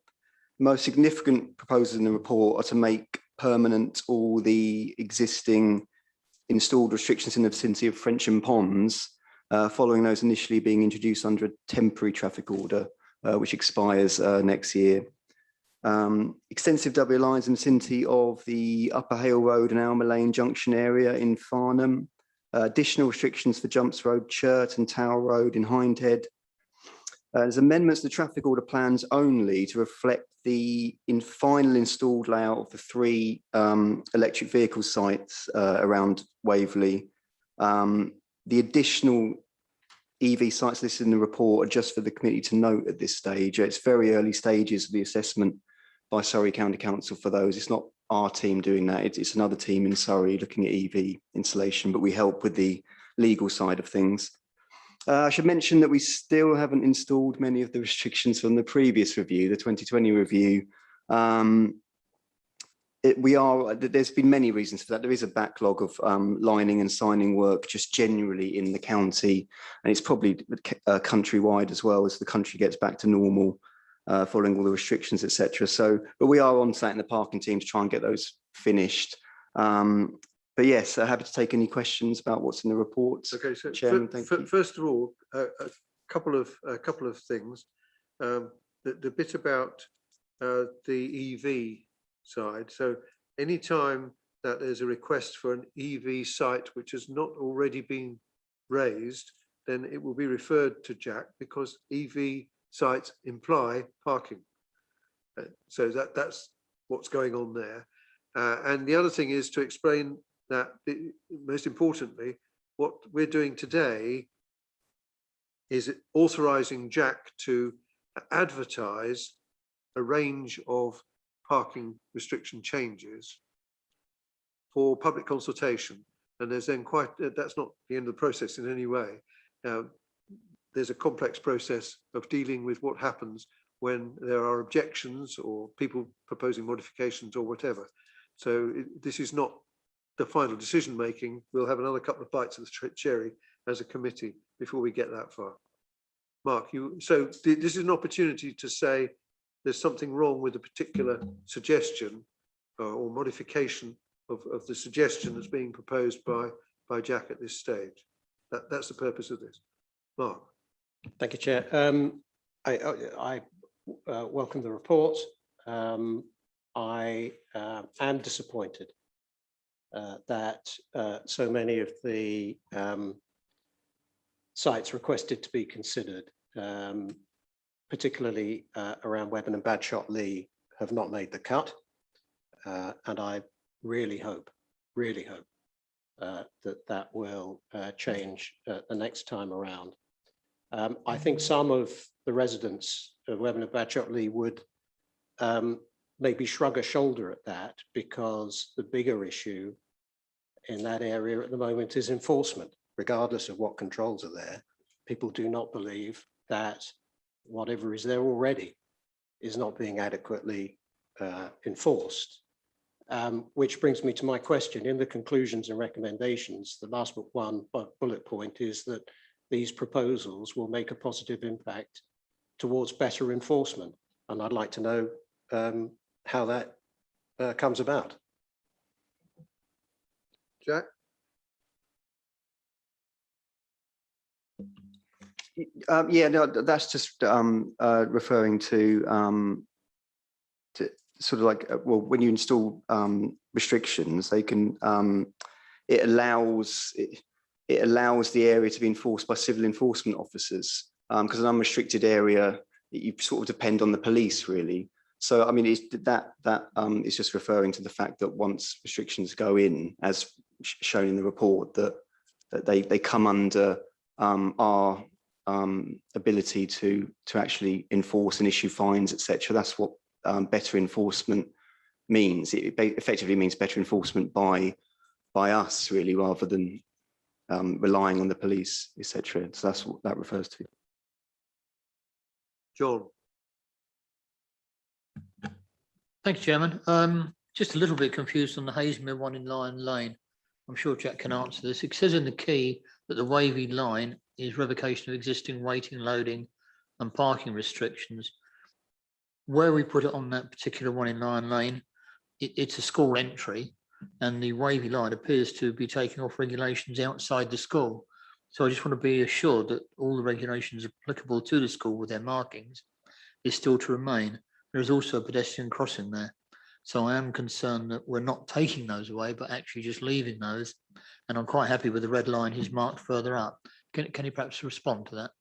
The most significant proposals in the report are to make permanent all the existing installed restrictions in the vicinity of Frensham Ponds, following those initially being introduced under a temporary traffic order, which expires next year. Extensive double lines in the vicinity of the Upper Hale Road and Alma Lane Junction area in Farnham. Additional restrictions for Jumps Road, Churt and Tower Road in Hindhead. There's amendments to traffic order plans only to reflect the final installed layout of the 3 electric vehicle sites around Waverley. The additional EV sites listed in the report are just for the committee to note at this stage. It's very early stages of the assessment by Surrey County Council for those. It's not our team doing that. It's another team in Surrey looking at EV installation, but we help with the legal side of things. I should mention that we still haven't installed many of the restrictions from the previous review, the 2020 review. There's been many reasons for that. There is a backlog of lining and signing work just generally in the county, and it's probably countrywide as well as the country gets back to normal following all the restrictions, etc. So, but we are on site in the parking team to try and get those finished. But yes, happy to take any questions about what's in the reports. Okay, so Chairman, thank you. First of all, a couple of things. The bit about the EV side. So anytime that there's a request for an EV site which has not already been raised, then it will be referred to Jack, because EV sites imply parking. So that's what's going on there. And the other thing is to explain that, most importantly, what we're doing today is authorising Jack to advertise a range of parking restriction changes for public consultation. And there's then that's not the end of the process in any way. There's a complex process of dealing with what happens when there are objections or people proposing modifications or whatever. So this is not the final decision making. We'll have another couple of bites of the cherry as a committee before we get that far. Mark, so this is an opportunity to say there's something wrong with a particular suggestion or modification of the suggestion that's being proposed by Jack at this stage. That's the purpose of this. Mark. Thank you, Chair. I welcome the report. I am disappointed that so many of the sites requested to be considered, particularly around Webburn and Badshot Lee, have not made the cut. And I really hope really hope that will change the next time around. I think some of the residents of Waverley Waverley would maybe shrug a shoulder at that, because the bigger issue in that area at the moment is enforcement. Regardless of what controls are there, people do not believe that whatever is there already is not being adequately enforced. Which brings me to my question. In the conclusions and recommendations, the last one bullet point is that these proposals will make a positive impact towards better enforcement. And I'd like to know how that comes about. Jack? Yeah, no, that's just referring to sort of like, well, when you install restrictions, they can, it allows the area to be enforced by civil enforcement officers, because an unrestricted area, you sort of depend on the police, really. So, I mean, that is just referring to the fact that once restrictions go in, as shown in the report, that they come under our ability to actually enforce and issue fines, etc. That's what better enforcement means. It effectively means better enforcement by us, really, rather than relying on the police, etc. So that's what that refers to. John. Thank you, Chairman. Just a little bit confused on the Haysmere one in Lion Lane. I'm sure Jack can answer this. It says in the key that the wavy line is revocation of existing waiting, loading and parking restrictions. Where we put it on that particular one in Lion Lane, it's a school entry, and the wavy line appears to be taking off regulations outside the school. So I just want to be assured that all the regulations applicable to the school with their markings is still to remain. There is also a pedestrian crossing there. So I am concerned that we're not taking those away, but actually just leaving those. And I'm quite happy with the red line he's marked further up. Can you perhaps respond to that?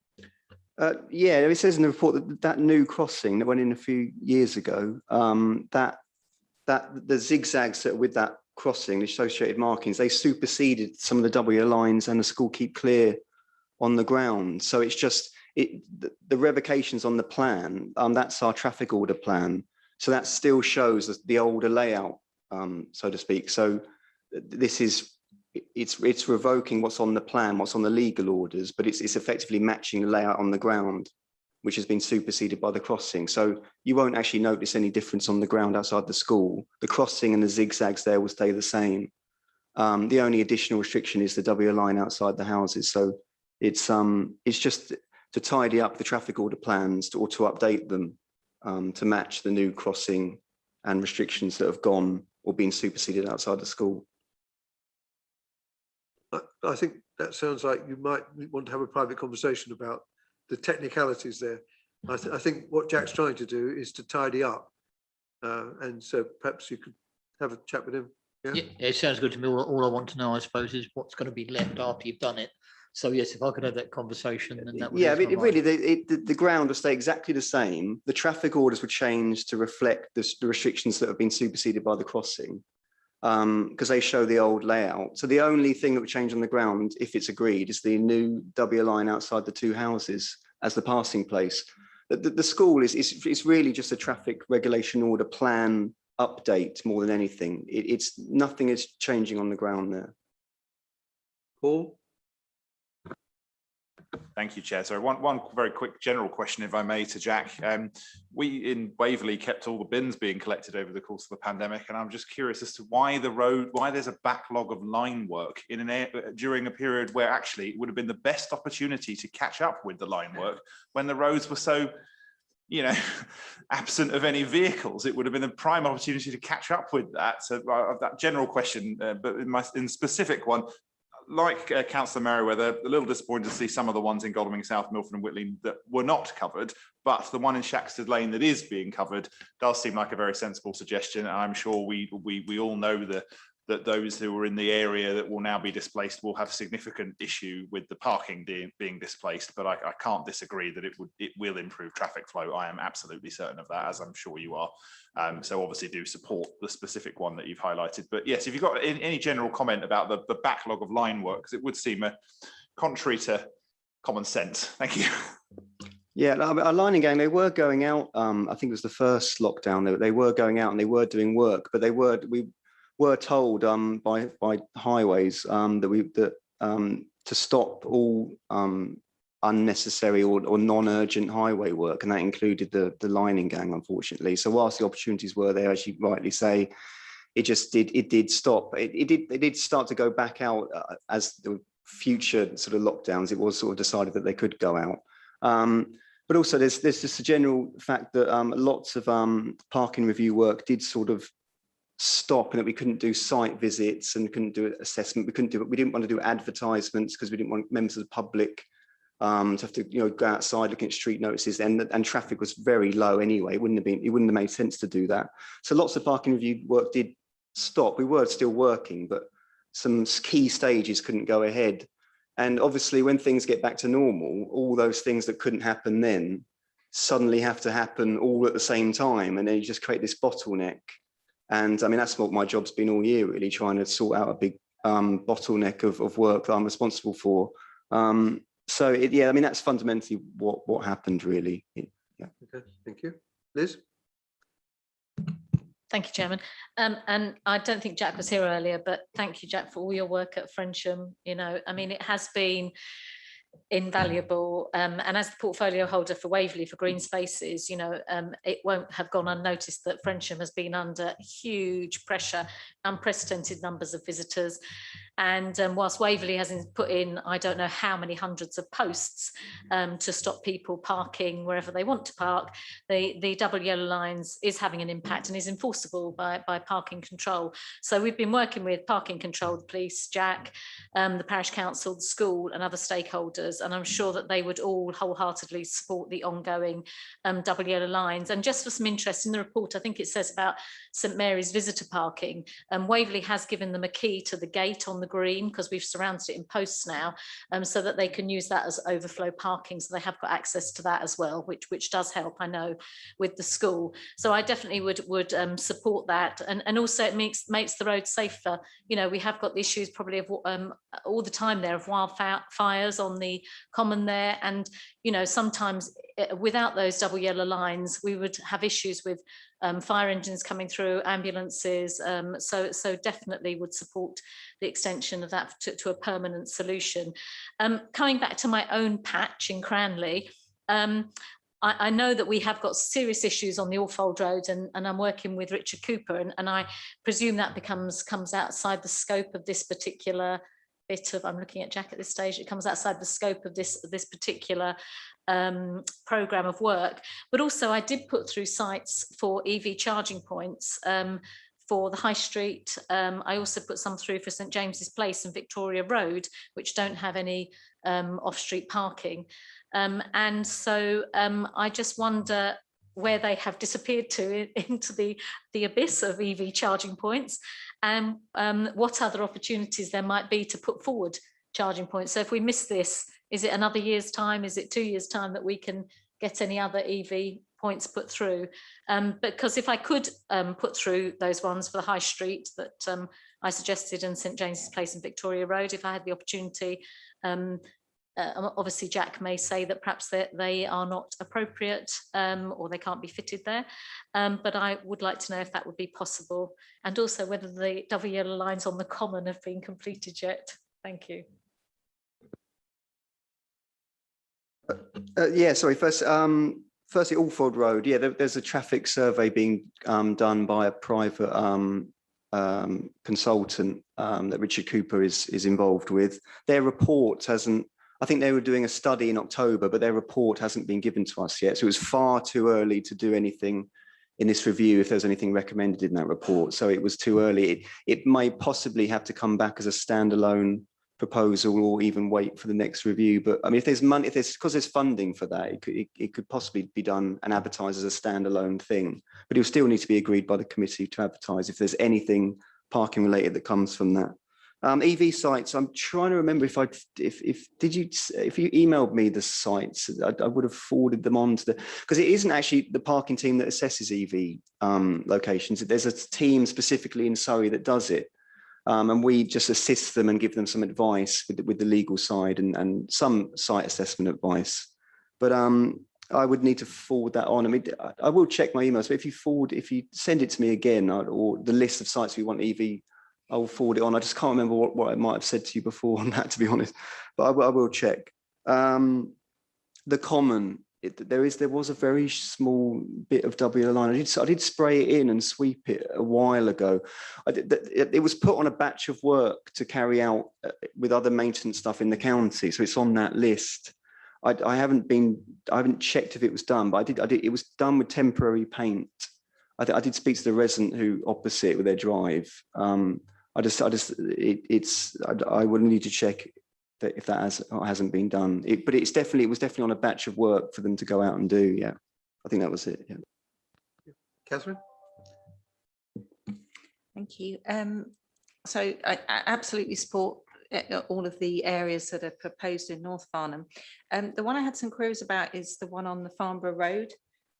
Yeah, it says in the report that new crossing that went in a few years ago, that the zigzags that are with that crossing, the associated markings, they superseded some of the W lines and the school keep clear on the ground. So it's just the revocations on the plan. That's our traffic order plan. So that still shows the older layout, so to speak. So this is it's revoking what's on the plan, what's on the legal orders, but it's effectively matching the layout on the ground, which has been superseded by the crossing. So you won't actually notice any difference on the ground outside the school. The crossing and the zigzags there will stay the same. The only additional restriction is the W line outside the houses. So it's just to tidy up the traffic order plans or to update them to match the new crossing and restrictions that have gone or been superseded outside the school. I think that sounds like you might want to have a private conversation about the technicalities there. I think what Jack's trying to do is to tidy up. And so perhaps you could have a chat with him. Yeah, it sounds good to me. All I want to know, I suppose, is what's going to be left after you've done it. So yes, if I could have that conversation, then that would. Yeah, I mean, really, the ground will stay exactly the same. The traffic orders would change to reflect the restrictions that have been superseded by the crossing, because they show the old layout. So the only thing that would change on the ground, if it's agreed, is the new W line outside the two houses as the passing place. The school is really just a traffic regulation order plan update more than anything. It's nothing is changing on the ground there. Paul? Thank you, Chair. So one very quick general question, if I may, to Jack. We in Waverley kept all the bins being collected over the course of the pandemic, and I'm just curious as to why there's a backlog of line work during a period where actually it would have been the best opportunity to catch up with the line work when the roads were so, absent of any vehicles. It would have been a prime opportunity to catch up with that. So that general question, but in specific one, like Councillor Merriweather, a little disappointed to see some of the ones in Godalming South, Milford and Whitley that were not covered, but the one in Shaxted Lane that is being covered does seem like a very sensible suggestion. And I'm sure we all know the that those who are in the area that will now be displaced will have significant issue with the parking being displaced, but I can't disagree that it will improve traffic flow. I am absolutely certain of that, as I'm sure you are. So obviously do support the specific one that you've highlighted. But yes, if you've got any general comment about the backlog of line work, because it would seem contrary to common sense. Thank you. Yeah, our lining gang, they were going out. I think it was the first lockdown. They were going out and they were doing work, but we were told by highways that to stop all unnecessary or non-urgent highway work, and that included the lining gang, unfortunately. So whilst the opportunities were there, as you rightly say, it did stop. It did start to go back out as the future sort of lockdowns. It was sort of decided that they could go out. But also there's just a general fact that lots of parking review work did sort of stop, and that we couldn't do site visits and couldn't do assessment. We didn't want to do advertisements because we didn't want members of the public to have to go outside looking at street notices, and traffic was very low anyway. It wouldn't have made sense to do that. So lots of parking review work did stop. We were still working, but some key stages couldn't go ahead. And obviously when things get back to normal, all those things that couldn't happen then suddenly have to happen all at the same time, and then you just create this bottleneck. And I mean, that's what my job's been all year, really, trying to sort out a big bottleneck of work that I'm responsible for. So yeah, I mean, that's fundamentally what happened, really. Yeah. Okay, thank you. Liz? Thank you, Chairman. And I don't think Jack was here earlier, but thank you, Jack, for all your work at Frensham. I mean, it has been invaluable. And as the portfolio holder for Waverley for green spaces, it won't have gone unnoticed that Frensham has been under huge pressure, unprecedented numbers of visitors. And whilst Waverley has put in, I don't know how many hundreds of posts to stop people parking wherever they want to park, the double yellow lines is having an impact and is enforceable by parking control. So we've been working with parking control, the police, Jack, the parish council, the school and other stakeholders, and I'm sure that they would all wholeheartedly support the ongoing double yellow lines. And just for some interest in the report, I think it says about St Mary's visitor parking, Waverley has given them a key to the gate on the green, because we've surrounded it in posts now, so that they can use that as overflow parking, so they have got access to that as well, which does help, I know, with the school. So I definitely would support that, and also it makes the road safer. We have got the issues probably of all the time there of wildfires on the common there, and sometimes without those double yellow lines we would have issues with fire engines coming through, ambulances, so definitely would support the extension of that to a permanent solution. Coming back to my own patch in Cranley, I know that we have got serious issues on the Orfold Road, and I'm working with Richard Cooper, and I presume that comes outside the scope of this particular bit of, I'm looking at Jack at this stage, it comes outside the scope of this particular programme of work. But also I did put through sites for EV charging points for the High Street. I also put some through for St James's Place and Victoria Road, which don't have any off-street parking. And so I just wonder where they have disappeared into the abyss of EV charging points, and what other opportunities there might be to put forward charging points. So if we miss this, is it another year's time? Is it 2 years' time that we can get any other EV points put through? Because if I could put through those ones for the High Street that I suggested, in St James's Place and Victoria Road, if I had the opportunity, obviously Jack may say that perhaps they are not appropriate or they can't be fitted there, but I would like to know if that would be possible, and also whether the double yellow lines on the common have been completed yet. Thank you. Yeah, sorry, firstly, Orfold Road, yeah, there's a traffic survey being done by a private consultant that Richard Cooper is involved with. Their report hasn't, I think they were doing a study in October, but their report hasn't been given to us yet. So it was far too early to do anything in this review if there's anything recommended in that report. So it was too early. It may possibly have to come back as a standalone proposal, or even wait for the next review. But I mean, if there's money, because there's funding for that, it could possibly be done and advertised as a standalone thing. But it will still need to be agreed by the committee to advertise if there's anything parking related that comes from that. EV sites, I'm trying to remember if you emailed me the sites, I would have forwarded them on to because it isn't actually the parking team that assesses EV locations. There's a team specifically in Surrey that does it. And we just assist them and give them some advice with the legal side and some site assessment advice. But I would need to forward that on. I mean, I will check my emails, but if you send it to me again, or the list of sites we want EV, I will forward it on. I just can't remember what I might have said to you before on that, to be honest, but I will check. The common, there was a very small bit of WL line. I did spray it in and sweep it a while ago. It was put on a batch of work to carry out with other maintenance stuff in the county, so it's on that list. I haven't checked if it was done, but I did. It was done with temporary paint. I did speak to the resident who opposite with their drive. I would need to check that if that hasn't been done. But it was definitely on a batch of work for them to go out and do. Yeah, I think that was it. Yeah. Catherine. Thank you. So I absolutely support all of the areas that are proposed in North Farnham. The one I had some queries about is the one on the Farnborough Road.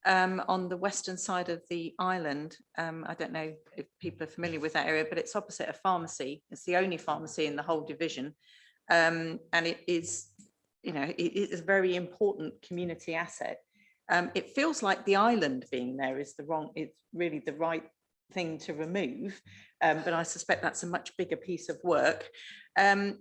On the western side of the island. I don't know if people are familiar with that area, but it's opposite a pharmacy. It's the only pharmacy in the whole division. And it is, it is a very important community asset. It feels like the island being there is it's really the right thing to remove, but I suspect that's a much bigger piece of work. And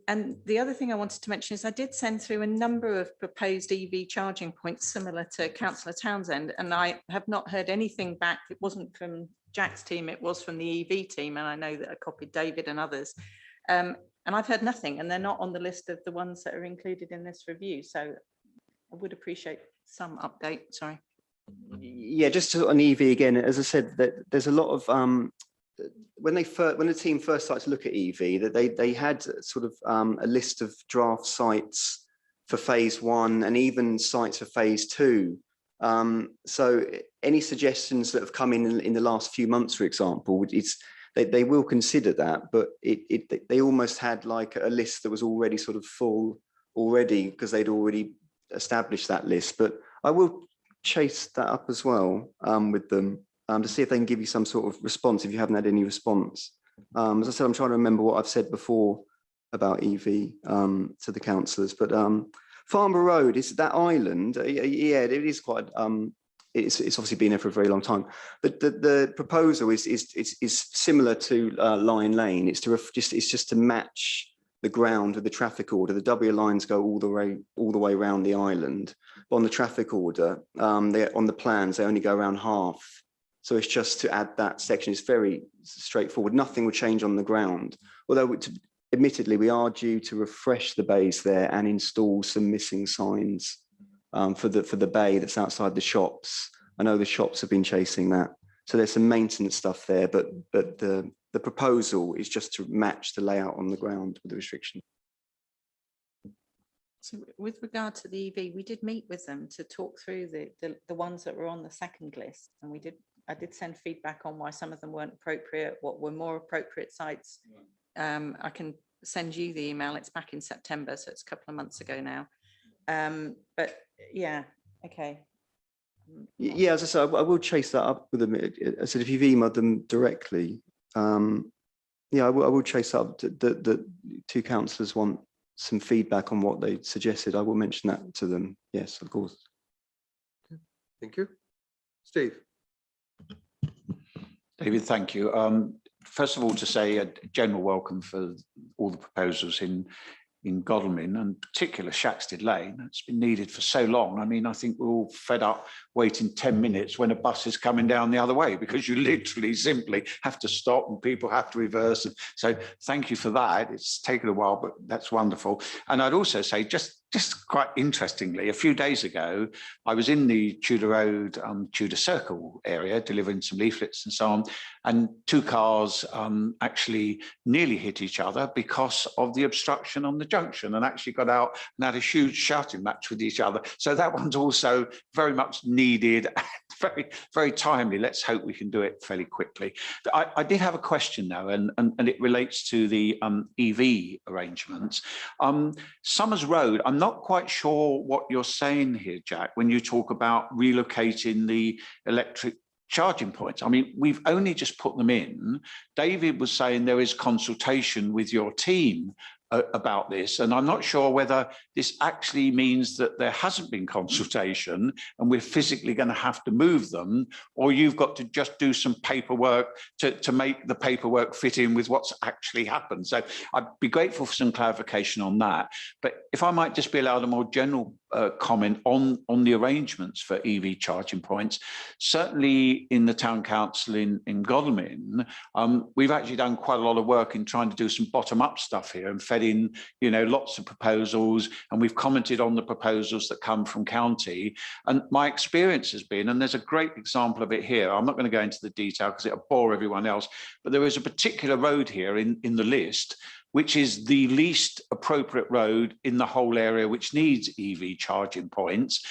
the other thing I wanted to mention is I did send through a number of proposed EV charging points similar to Councillor Townsend, and I have not heard anything back. It wasn't from Jack's team, it was from the EV team, and I know that I copied David and others. And I've heard nothing, and they're not on the list of the ones that are included in this review. So I would appreciate some update. Sorry. Yeah, just on EV again, as I said, that there's a lot of when the team first started to look at EV, that they had sort of a list of draft sites for phase 1 and even sites for phase 2. So any suggestions that have come in the last few months, for example, they will consider that, but they almost had like a list that was already sort of full already because they'd already established that list. But I will chase that up as well with them to see if they can give you some sort of response if you haven't had any response. As I said, I'm trying to remember what I've said before about EV to the councillors, but Farnborough Road is that island. Yeah, it is quite. It's obviously been there for a very long time. But the proposal is similar to Lion Lane. It's just to match the ground with the traffic order. The W lines go all the way around the island. But on the traffic order, on the plans, they only go around half. So it's just to add that section. It's very straightforward. Nothing will change on the ground. Although, admittedly, we are due to refresh the bays there and install some missing signs for the bay that's outside the shops. I know the shops have been chasing that. So there's some maintenance stuff there, but the proposal is just to match the layout on the ground with the restriction. So with regard to the EV, we did meet with them to talk through the ones that were on the second list, and I did send feedback on why some of them weren't appropriate, what were more appropriate sites. I can send you the email. It's back in September, so it's a couple of months ago now. But yeah, okay. Yeah, as I said, I will chase that up with them. I said if you've emailed them directly, yeah, I will chase up. The two councillors want some feedback on what they suggested. I will mention that to them. Yes, of course. Thank you. Steve. David, thank you. First of all, to say a general welcome for all the proposals in Godalming, and particular Shaxted Lane. It's been needed for so long. I mean, I think we're all fed up waiting 10 minutes when a bus is coming down the other way, because you literally simply have to stop and people have to reverse. So thank you for that. It's taken a while, but that's wonderful. And I'd also say, just quite interestingly, a few days ago, I was in the Tudor Road, Tudor Circle area, delivering some leaflets and so on. and two cars actually nearly hit each other because of the obstruction on the junction, and actually got out and had a huge shouting match with each other. So that one's also very much needed, very, very timely. Let's hope we can do it fairly quickly. I did have a question though, and it relates to the EV arrangements. Summers Road, I'm not quite sure what you're saying here, Jack, when you talk about relocating the electric charging points. I mean, we've only just put them in. David was saying there is consultation with your team about this, and I'm not sure whether this actually means that there hasn't been consultation and we're physically going to have to move them, or you've got to just do some paperwork to make the paperwork fit in with what's actually happened. So I'd be grateful for some clarification on that. But if I might just be allowed a more general comment on the arrangements for EV charging points. Certainly in the town council in Godalming, we've actually done quite a lot of work in trying to do some bottom-up stuff here and fed in, you know, lots of proposals, and we've commented on the proposals that come from county. And my experience has been, and there's a great example of it here, I'm not going to go into the detail because it'll bore everyone else, but there is a particular road here in the list which is the least appropriate road in the whole area, which needs EV charging points.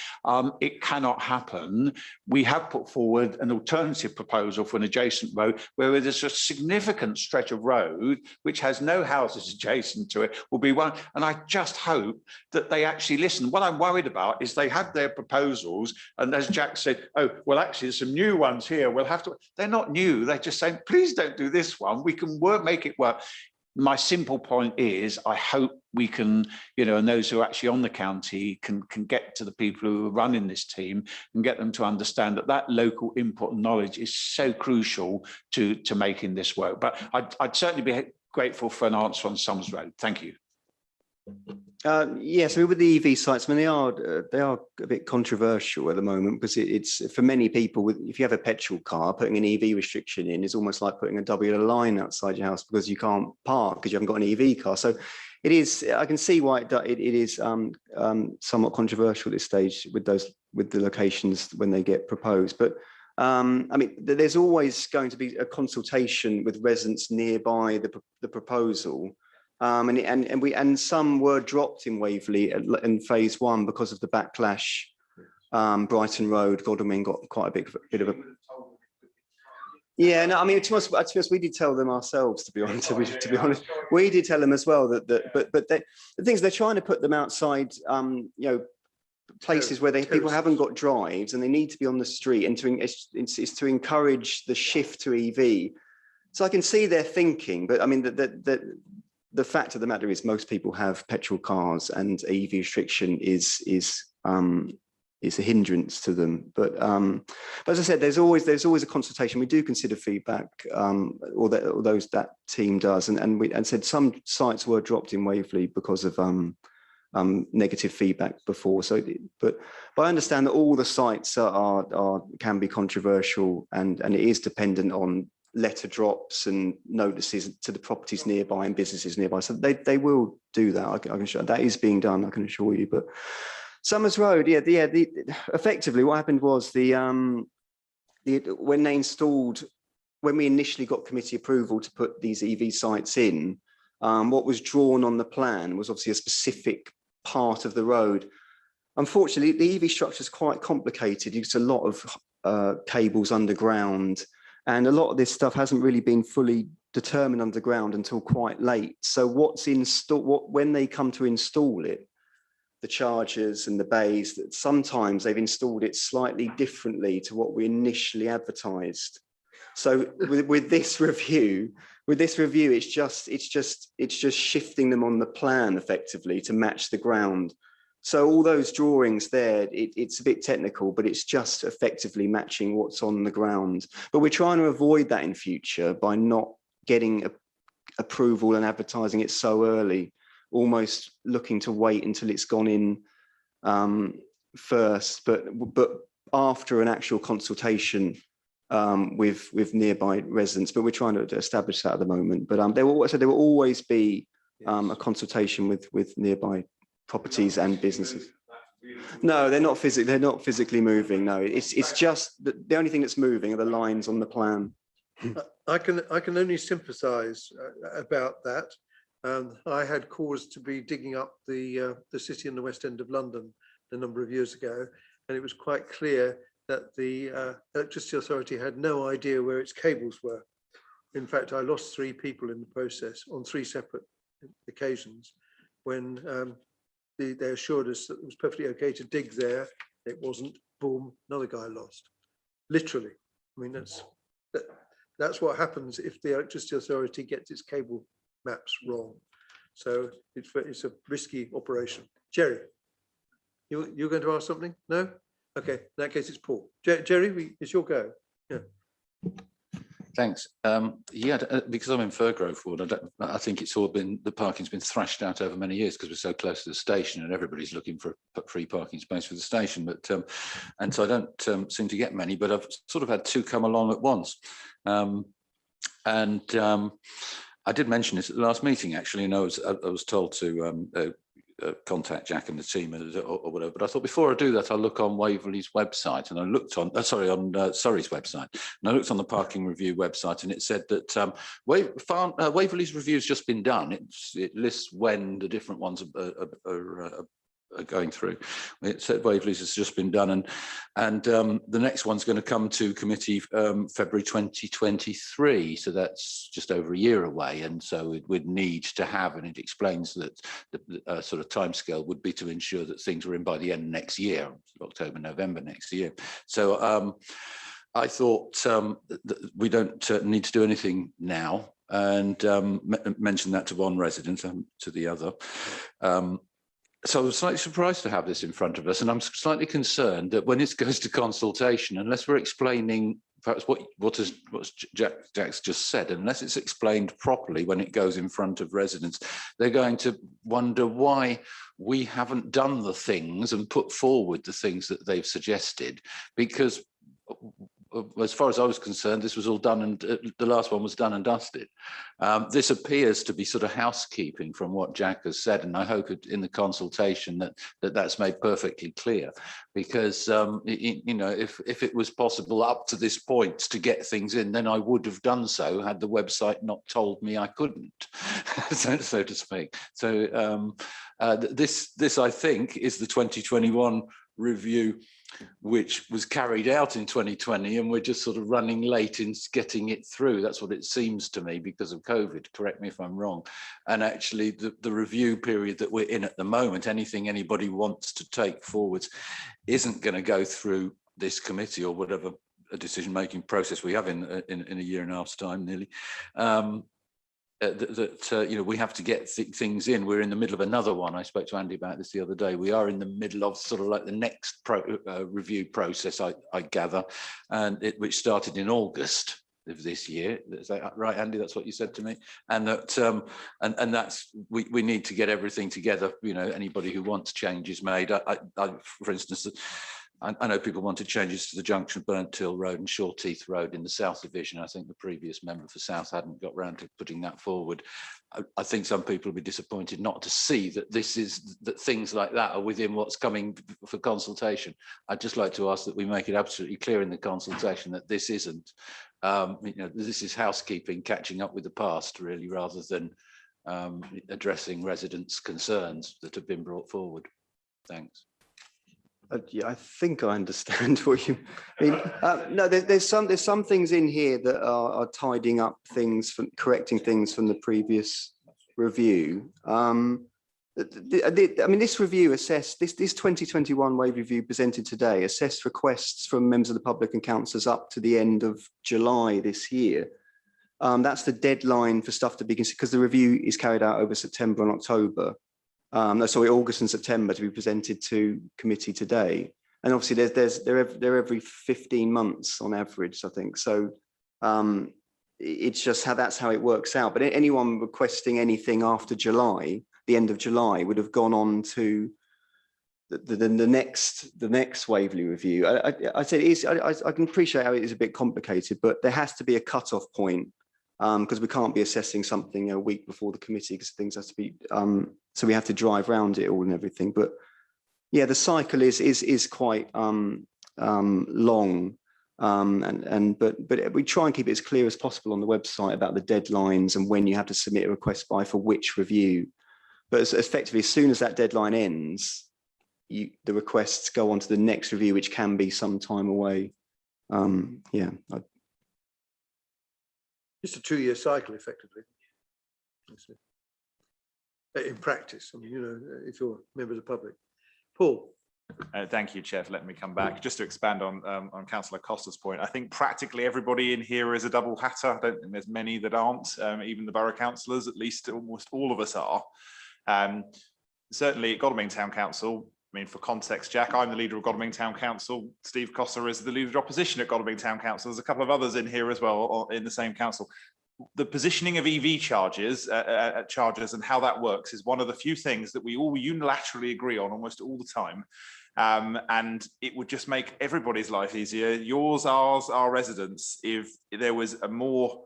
It cannot happen. We have put forward an alternative proposal for an adjacent road where there's a significant stretch of road which has no houses adjacent to it, will be one. And I just hope that they actually listen. What I'm worried about is they have their proposals, and as Jack said, oh, well, actually, there's some new ones here. We'll have to, they're not new. They're just saying, please don't do this one. We can make it work. My simple point is, I hope we can, you know, and those who are actually on the county can get to the people who are running this team and get them to understand that that local input and knowledge is so crucial to making this work. But I'd certainly be grateful for an answer on Summers Road. Thank you. Yes, I mean, with the EV sites, I mean, they are a bit controversial at the moment because it's for many people. If you have a petrol car, putting an EV restriction in is almost like putting a double line outside your house because you can't park because you haven't got an EV car. So it is. I can see why it is somewhat controversial at this stage with the locations when they get proposed. But I mean, there's always going to be a consultation with residents nearby the proposal. And some were dropped in Waverley in phase 1 because of the backlash. Brighton Road, Godalming got quite a bit of a. Yeah, no, I mean, to us, we did tell them ourselves. To be honest, we did tell them as well but the things they're trying to put them outside, you know, places where people haven't got drives and they need to be on the street, and it's to encourage the shift to EV. So I can see their thinking, but I mean the fact of the matter is most people have petrol cars, and EV restriction is a hindrance to them. But as I said, there's always a consultation. We do consider feedback, or those that team does, and said some sites were dropped in Waverley because of negative feedback before. So, but I understand that all the sites can be controversial, and it is dependent on letter drops and notices to the properties nearby and businesses nearby. So they will do that. I can show that is being done, I can assure you. But Summers Road, effectively what happened was when we initially got committee approval to put these EV sites in, what was drawn on the plan was obviously a specific part of the road. Unfortunately, the EV structure is quite complicated. It's a lot of cables underground, and a lot of this stuff hasn't really been fully determined underground until quite late. So what's installed, when they come to install it, the chargers and the bays, that sometimes they've installed it slightly differently to what we initially advertised. So with this review, it's just shifting them on the plan effectively to match the ground. So all those drawings there, it's a bit technical, but it's just effectively matching what's on the ground. But we're trying to avoid that in future by not getting approval and advertising it so early, almost looking to wait until it's gone in first, but after an actual consultation with nearby residents. But we're trying to establish that at the moment. But there will always be a consultation with nearby properties and businesses. No, they're not physically moving. No, it's just the only thing that's moving are the lines on the plan. I can only sympathise about that. I had cause to be digging up the city in the West End of London a number of years ago, and it was quite clear that the Electricity Authority had no idea where its cables were. In fact, I lost 3 people in the process on 3 separate occasions when they assured us that it was perfectly okay to dig there. It wasn't. Boom, another guy lost. Literally. I mean, that's what happens if the Electricity Authority gets its cable maps wrong. So it's a risky operation. Jerry, you're going to ask something? No? Okay, in that case, it's Paul. Jerry, it's your go. Yeah. Thanks. Yeah, because I'm in Firgrove Ward, I think it's all been, the parking's been thrashed out over many years because we're so close to the station and everybody's looking for a free parking space for the station. But and so I don't seem to get many, but I've sort of had 2 come along at once. I did mention this at the last meeting, actually, and I was told to contact Jack and the team or whatever. But I thought before I do that, I'll look on Waverley's website, and I looked on, Surrey's website, and I looked on the parking review website, and it said that Waverley's review's just been done. It lists when the different ones are going through. It said Waverley's has just been done, and the next one's going to come to committee February 2023, so that's just over a year away, and so it would need to have, and it explains that the sort of timescale would be to ensure that things were in by the end of next year, October, November next year. So I thought that we don't need to do anything now, and mentioned that to one resident and to the other. So I was slightly surprised to have this in front of us, and I'm slightly concerned that when it goes to consultation, unless we're explaining perhaps what Jack's just said, unless it's explained properly when it goes in front of residents, they're going to wonder why we haven't done the things and put forward the things that they've suggested, because as far as I was concerned, this was all done, and the last one was done and dusted. This appears to be sort of housekeeping from what Jack has said, and I hope in the consultation that's made perfectly clear, because you know, if it was possible up to this point to get things in, then I would have done so had the website not told me I couldn't, so to speak. So this I think is the 2021 review, which was carried out in 2020, and we're just sort of running late in getting it through. That's what it seems to me because of COVID. Correct me if I'm wrong. And actually the review period that we're in at the moment, anything anybody wants to take forwards isn't going to go through this committee or whatever a decision-making process we have in a year and a half's time nearly. You know, we have to get things in. We're in the middle of another one. I spoke to Andy about this the other day. We are in the middle of sort of like the next review process, I gather, and which started in August of this year. Is that right, Andy? That's what you said to me. And that and that's we need to get everything together. You know, anybody who wants changes made. I for instance, I know people wanted changes to the junction of Burntill Road and Shorteeth Road in the South Division. I think the previous member for South hadn't got round to putting that forward. I think some people will be disappointed not to see that that things like that are within what's coming for consultation. I'd just like to ask that we make it absolutely clear in the consultation that this isn't, you know, this is housekeeping, catching up with the past, really, rather than addressing residents' concerns that have been brought forward. Thanks. Yeah, I think I understand what you mean. No, there's some things in here that are tidying up things, correcting things from the previous review. I mean, this review assessed, this 2021 Waverley review presented today assessed requests from members of the public and councillors up to the end of July this year. That's the deadline for stuff to be considered, because the review is carried out over September and October. Sorry, August and September to be presented to committee today, and obviously they're every 15 months on average, I think. So it's just that's how it works out. But anyone requesting anything after July, the end of July, would have gone on to the next Waverley review. I said I can appreciate how it is a bit complicated, but there has to be a cut-off point. Because we can't be assessing something a week before the committee, because things have to be, so we have to drive around it all and everything. But yeah, the cycle is quite long. But we try and keep it as clear as possible on the website about the deadlines and when you have to submit a request by for which review. But effectively, as soon as that deadline ends, the requests go on to the next review, which can be some time away. Yeah. It's a 2-year cycle, effectively. In practice, I mean, you know, if you're a member of the public. Paul. Thank you, Chair, for letting me come back. Just to expand on Councillor Costa's point, I think practically everybody in here is a double hatter. I don't think there's many that aren't, even the borough councillors, at least almost all of us are. Certainly at Godalming Town Council, I mean, for context, Jack, I'm the leader of Godalming Town Council. Steve Costa is the leader of opposition at Godalming Town Council. There's a couple of others in here as well in the same council. The positioning of EV charges and how that works is one of the few things that we all unilaterally agree on almost all the time. And it would just make everybody's life easier, yours, ours, our residents, if there was a more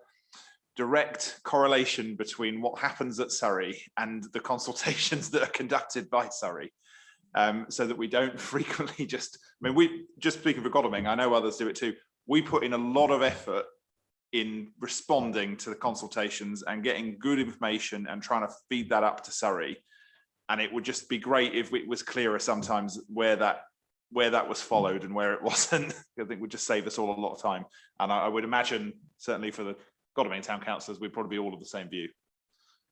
direct correlation between what happens at Surrey and the consultations that are conducted by Surrey. So that we don't frequently I mean, we just speaking for Godalming, I know others do it too. We put in a lot of effort in responding to the consultations and getting good information and trying to feed that up to Surrey. And it would just be great if it was clearer sometimes where that was followed and where it wasn't. I think would just save us all a lot of time. And I would imagine, certainly for the Godalming Town Councillors, we'd probably be all of the same view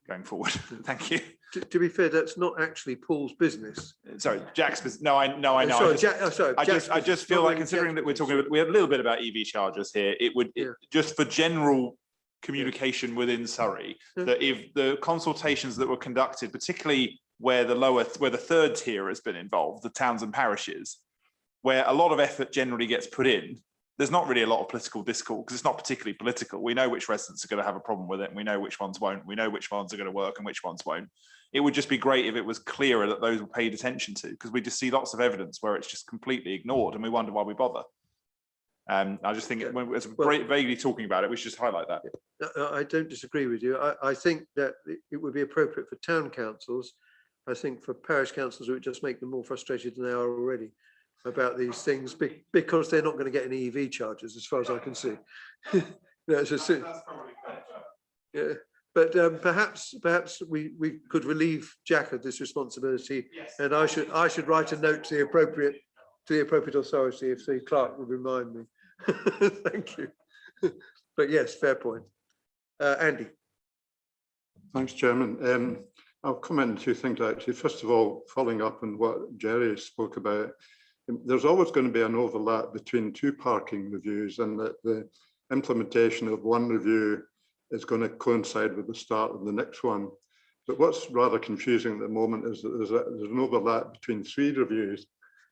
going forward. Thank you. To be fair, that's not actually Paul's business. Sorry, Jack's business. No, I know. I just feel like, considering that we're talking about, we have a little bit about EV chargers here. It would just for general communication within Surrey, that if the consultations that were conducted, particularly where the third tier has been involved, the towns and parishes, where a lot of effort generally gets put in, there's not really a lot of political discourse because it's not particularly political. We know which residents are going to have a problem with it, and we know which ones won't. We know which ones are going to work and which ones won't. It would just be great if it was clearer that those were paid attention to, because we just see lots of evidence where it's just completely ignored and we wonder why we bother. I just think as vaguely talking about it, we should just highlight that. I don't disagree with you. I think that it would be appropriate for town councils. I think for parish councils, it would just make them more frustrated than they are already about these things, because they're not going to get any EV charges, as far as I can see. Yeah, but perhaps we could relieve Jack of this responsibility, and I should write a note to the appropriate authority if the clerk would remind me. Thank you. But yes, fair point. Andy. Thanks, Chairman. I'll comment on two things actually. First of all, following up on what Jerry spoke about, there's always going to be an overlap between two parking reviews, and that the implementation of one review is going to coincide with the start of the next one. But what's rather confusing at the moment is that there's an overlap between 3 reviews,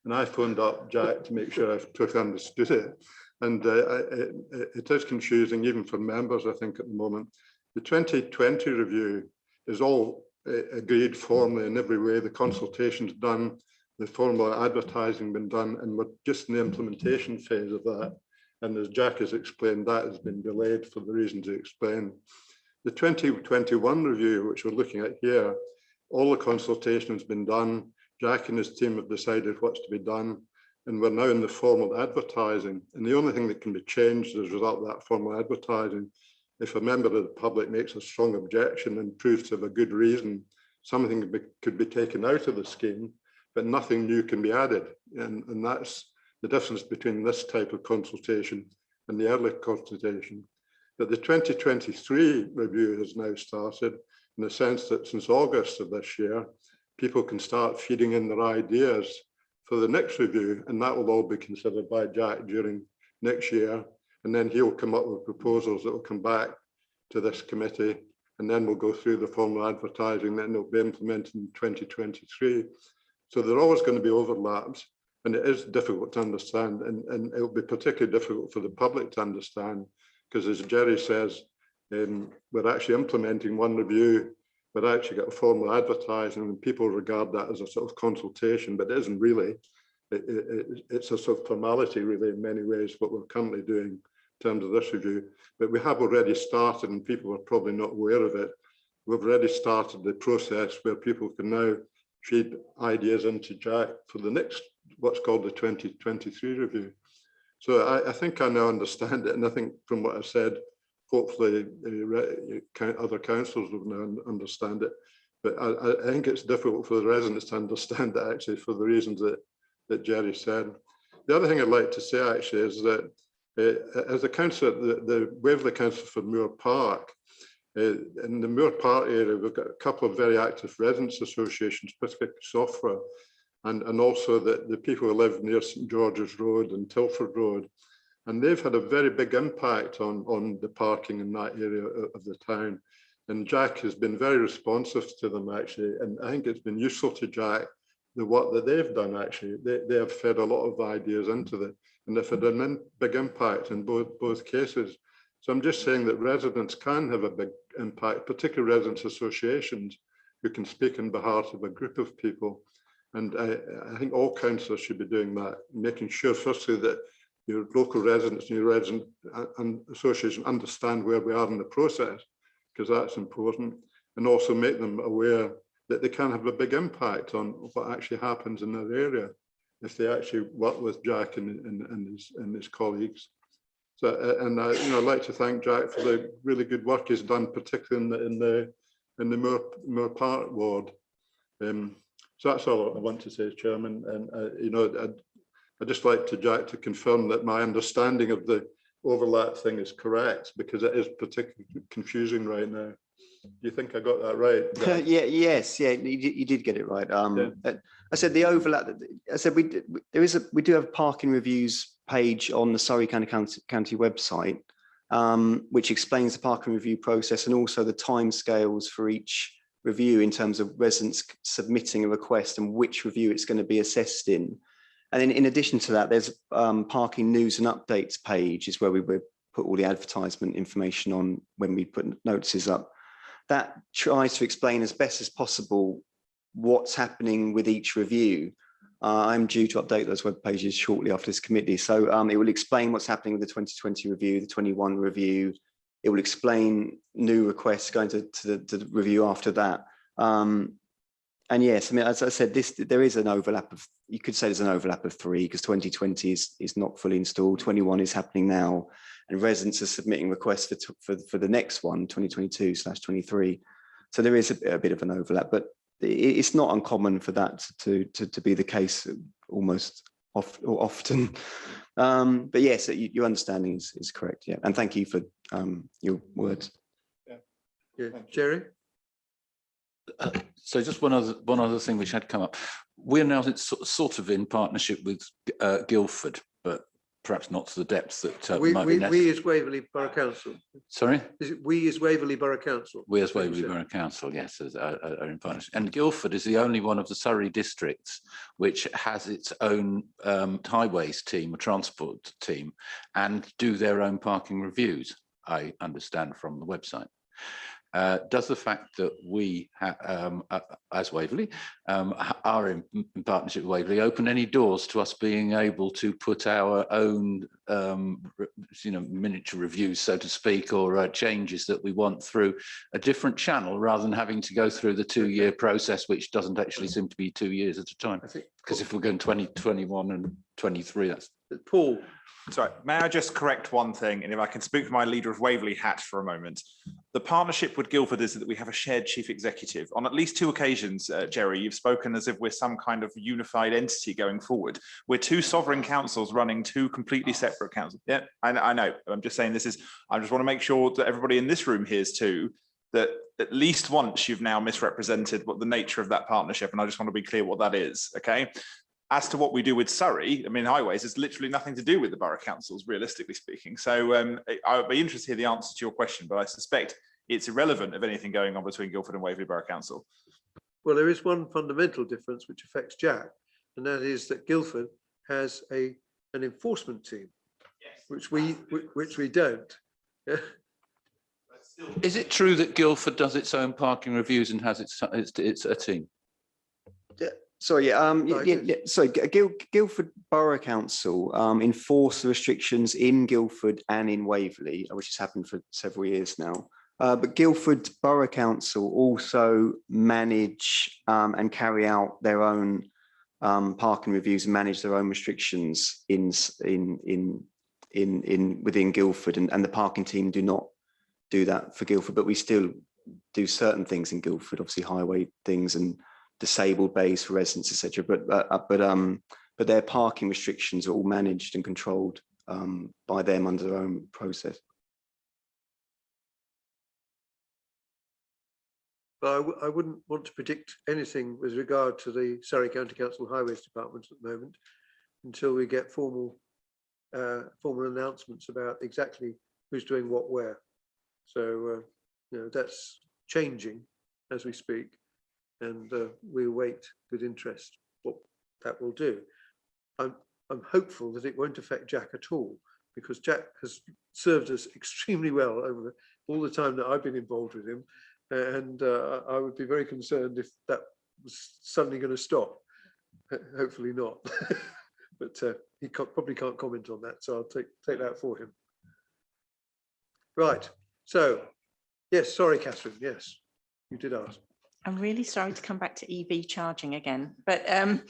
and I phoned up Jack to make sure I totally understood it. And it is confusing even for members, I think, at the moment. The 2020 review is all agreed formally in every way. The consultation's done, the formal advertising been done, and we're just in the implementation phase of that. And as Jack has explained, that has been delayed for the reasons he explained. The 2021 review, which we're looking at here, all the consultation has been done. Jack and his team have decided what's to be done, and we're now in the formal advertising. And the only thing that can be changed as a result of that formal advertising, if a member of the public makes a strong objection and proves to have a good reason, something could be taken out of the scheme, but nothing new can be added. And that's the difference between this type of consultation and the early consultation. But the 2023 review has now started, in the sense that since August of this year, people can start feeding in their ideas for the next review, and that will all be considered by Jack during next year. And then he'll come up with proposals that will come back to this committee, and then we'll go through the formal advertising, then it'll be implemented in 2023. So there are always going to be overlaps, and it is difficult to understand, and it'll be particularly difficult for the public to understand, because as Jerry says, we're actually implementing one review, but actually got a formal advertising, and people regard that as a sort of consultation, but it isn't really. It's a sort of formality, really, in many ways, what we're currently doing in terms of this review. But we have already started, and people are probably not aware of it. We've already started the process where people can now feed ideas into Jack for the next, what's called the 2023 review. So I think I now understand it, and I think from what I said, hopefully other councillors will now understand it. But I think it's difficult for the residents to understand it actually for the reasons that Jerry said. The other thing I'd like to say actually is that as a councillor, the Waverley Council for Moor Park, in the Moor Park area, we've got a couple of very active residents associations, particularly software, and also the people who live near St George's Road and Tilford Road. And they've had a very big impact on the parking in that area of the town. And Jack has been very responsive to them actually. And I think it's been useful to Jack, the work that they've done actually. They have fed a lot of ideas into it. And they've had a big impact in both cases. So I'm just saying that residents can have a big impact, particularly residents associations who can speak on behalf of a group of people. And I think all councillors should be doing that, making sure firstly that your local residents and your resident and association understand where we are in the process, because that's important, and also make them aware that they can have a big impact on what actually happens in their area if they actually work with Jack and his colleagues. So, I'd like to thank Jack for the really good work he's done, particularly in the Moor Park ward. So that's all I want to say, Chairman. And I'd just like Jack to confirm that my understanding of the overlap thing is correct, because it is particularly confusing right now. Do you think I got that right? Yes, you did get it right. I said the overlap. I said we do have a parking reviews page on the Surrey County website, which explains the parking review process and also the timescales for each review in terms of residents submitting a request and which review it's going to be assessed in. And then in addition to that, there's parking news and updates page is where we would put all the advertisement information on when we put notices up. That tries to explain as best as possible what's happening with each review. I'm due to update those web pages shortly after this committee. So it will explain what's happening with the 2020 review, the 21 review. It will explain new requests going to the review after that. And yes, I mean, as I said, there is an overlap of, you could say there's an overlap of 3, because 2020 is not fully installed, 21 is happening now, and residents are submitting requests for the next one, 2022/23. So there is a bit of an overlap, but it's not uncommon for that to be the case almost often. But yes, your understanding is correct. Yeah, and thank you for your words. Yeah, Jerry. So just one other thing which had come up. We're now sort of in partnership with Guildford, but perhaps not to the depth that we might be necessary. We as Waverley Borough Council. Sorry? Is it we as Waverley Borough Council? We as Waverley Borough Council, yes, are in partnership. And Guildford is the only one of the Surrey districts which has its own highways team, a transport team, and do their own parking reviews, I understand from the website. Does the fact that we, as Waverley, are in partnership with Waverley, open any doors to us being able to put our own, miniature reviews, so to speak, or changes that we want through a different channel, rather than having to go through the 2-year process, which doesn't actually seem to be 2 years at a time? Because if we're going 2021 and 23, that's Paul. Sorry, may I just correct one thing? And if I can speak for my leader of Waverley hat for a moment. The partnership with Guildford is that we have a shared chief executive. On at least 2 occasions, Jerry, you've spoken as if we're some kind of unified entity going forward. We're 2 sovereign councils running 2 completely separate councils. Yeah, I know. I'm just saying I just want to make sure that everybody in this room hears too, that at least once you've now misrepresented what the nature of that partnership, and I just want to be clear what that is, okay? As to what we do with Surrey, I mean, highways is literally nothing to do with the borough councils, realistically speaking. So I would be interested to hear the answer to your question, but I suspect it's irrelevant of anything going on between Guildford and Waverley Borough Council. Well, there is one fundamental difference which affects Jack, and that is that Guildford has an enforcement team, which we don't. Is it true that Guildford does its own parking reviews and has its a team? Sorry, Guildford Borough Council enforce the restrictions in Guildford and in Waverley, which has happened for several years now. But Guildford Borough Council also manage and carry out their own parking reviews and manage their own restrictions in within Guildford, and the parking team do not do that for Guildford, but we still do certain things in Guildford, obviously highway things and disabled bays for residents, etc. But their parking restrictions are all managed and controlled by them under their own process. But I wouldn't want to predict anything with regard to the Surrey County Council Highways Department at the moment until we get formal announcements about exactly who's doing what where. So you know, that's changing as we speak, and we wait with interest what that will do. I'm hopeful that it won't affect Jack at all, because Jack has served us extremely well over all the time that I've been involved with him, and I would be very concerned if that was suddenly going to stop. Hopefully not, but he probably can't comment on that, so I'll take that for him. Right, so yes, sorry, Catherine, yes, you did ask. I'm really sorry to come back to EV charging again, but I'd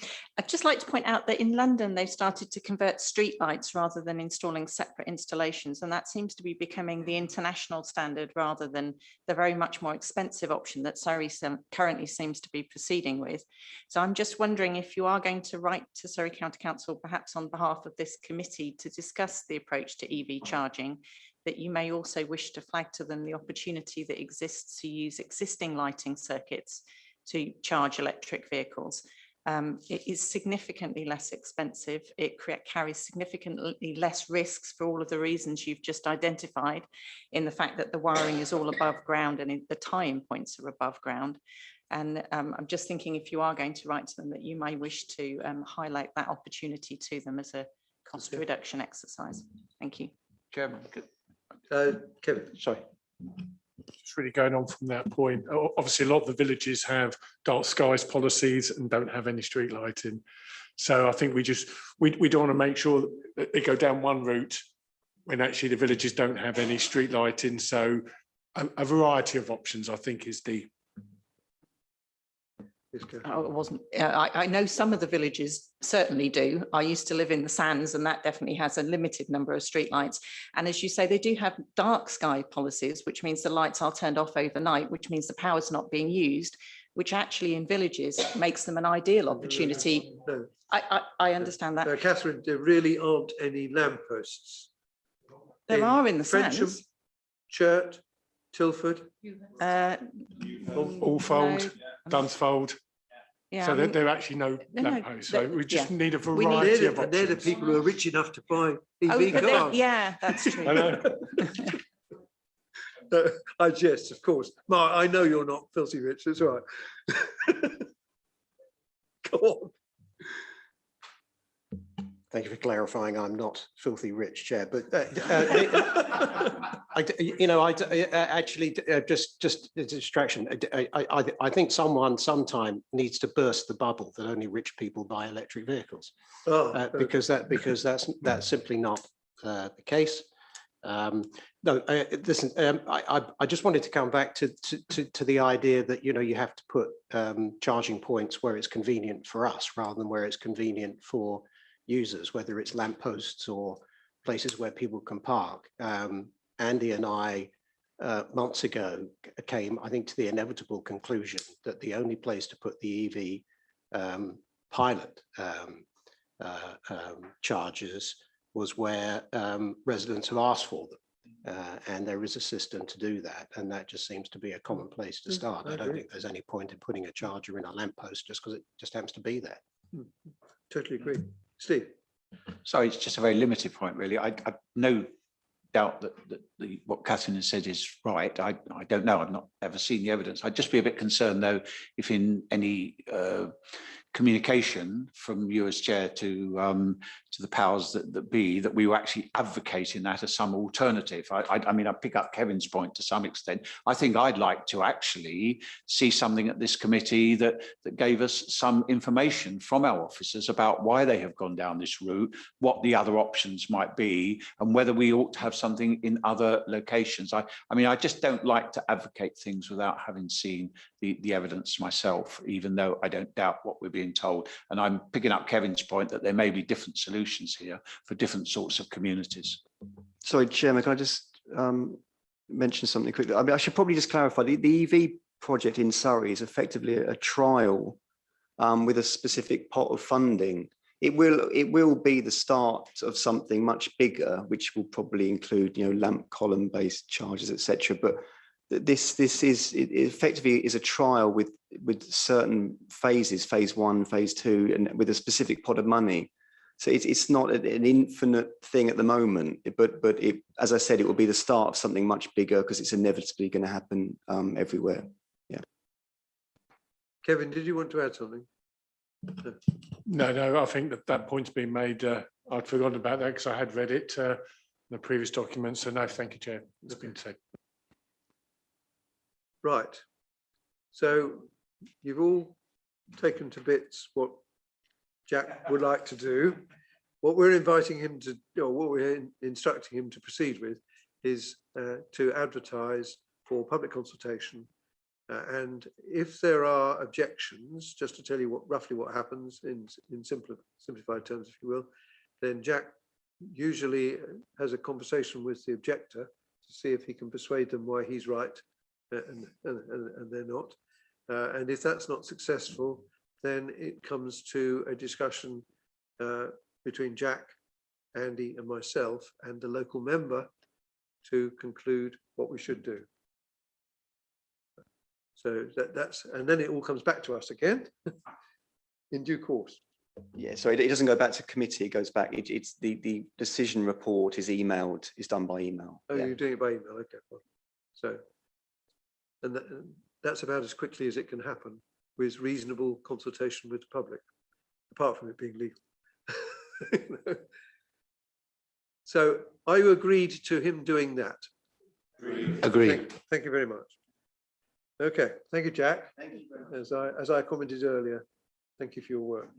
just like to point out that in London, they've started to convert street lights rather than installing separate installations. And that seems to be becoming the international standard rather than the very much more expensive option that Surrey currently seems to be proceeding with. So I'm just wondering if you are going to write to Surrey County Council, perhaps on behalf of this committee, to discuss the approach to EV charging, that you may also wish to flag to them the opportunity that exists to use existing lighting circuits to charge electric vehicles. It is significantly less expensive. It carries significantly less risks for all of the reasons you've just identified, in the fact that the wiring is all above ground and the tie-in points are above ground. And I'm just thinking, if you are going to write to them, that you may wish to highlight that opportunity to them as a cost reduction exercise. Thank you. Chairman. Kevin, sorry. Just really going on from that point, obviously a lot of the villages have dark skies policies and don't have any street lighting. So I think we don't want to make sure that they go down one route when actually the villages don't have any street lighting. So a variety of options, I think, is the. I know some of the villages certainly do. I used to live in the Sands, and that definitely has a limited number of streetlights. And as you say, they do have dark sky policies, which means the lights are turned off overnight, which means the power's not being used, which actually in villages makes them an ideal opportunity. No. I understand that. No, Catherine, there really aren't any lampposts. There are in the Frensham, Sands. Churt, Tilford. Allfold, Dunsfold. Yeah, so they're actually no lampposts. So we just need a variety of options. And they're the people who are rich enough to buy EV cars. Yeah, that's true. I know. I jest, of course. Mark, I know you're not filthy rich. That's all right. Go on. Thank you for clarifying. I'm not filthy rich, Chair, but actually, just a distraction. I think someone sometime needs to burst the bubble that only rich people buy electric vehicles, because that's simply not the case. No, listen. I just wanted to come back to the idea that you have to put charging points where it's convenient for us rather than where it's convenient for users, whether it's lampposts or places where people can park. Andy and I months ago came, I think, to the inevitable conclusion that the only place to put the EV pilot chargers was where residents have asked for them. And there is a system to do that, and that just seems to be a common place to start. I don't think there's any point in putting a charger in a lamppost just because it just happens to be there. Totally agree. Steve? Sorry, it's just a very limited point, really. I've no doubt that what Catherine has said is right. I don't know. I've not ever seen the evidence. I'd just be a bit concerned, though, if in any communication from you as chair to the powers that be, that we were actually advocating that as some alternative. I mean, I pick up Kevin's point to some extent. I think I'd like to actually see something at this committee that gave us some information from our officers about why they have gone down this route, what the other options might be, and whether we ought to have something in other locations. I mean, I just don't like to advocate things without having seen the evidence myself, even though I don't doubt what we're being told. And I'm picking up Kevin's point that there may be different solutions here for different sorts of communities. Sorry, Chairman, can I just mention something quickly? I mean, I should probably just clarify, the EV project in Surrey is effectively a trial with a specific pot of funding. It will be the start of something much bigger, which will probably include, lamp column based charges, etc. But this it effectively is a trial with certain phases, phase 1, phase 2, and with a specific pot of money. So it's not an infinite thing at the moment, but as I said, it will be the start of something much bigger because it's inevitably going to happen everywhere. Yeah. Kevin, did you want to add something? No, I think that point's been made. I'd forgotten about that because I had read it in the previous document. So no, thank you, Chair. It's been said. Right. So you've all taken to bits what Jack would like to do. What we're inviting him to, or what we're instructing him to proceed with is to advertise for public consultation. And if there are objections, just to tell you roughly what happens in simplified terms, if you will, then Jack usually has a conversation with the objector to see if he can persuade them why he's right and they're not. And if that's not successful, then it comes to a discussion between Jack, Andy and myself and the local member to conclude what we should do. So that's, and then it all comes back to us again in due course. Yeah, so it doesn't go back to committee, it goes back, it's the decision report is emailed, is done by email. Oh, yeah. you're doing it by email, okay. Well, so, and that's about as quickly as it can happen with reasonable consultation with the public, apart from it being legal. So are you agreed to him doing that? Agreed. Thank you very much. Okay, thank you, Jack. Thank you very much. As I commented earlier, thank you for your work.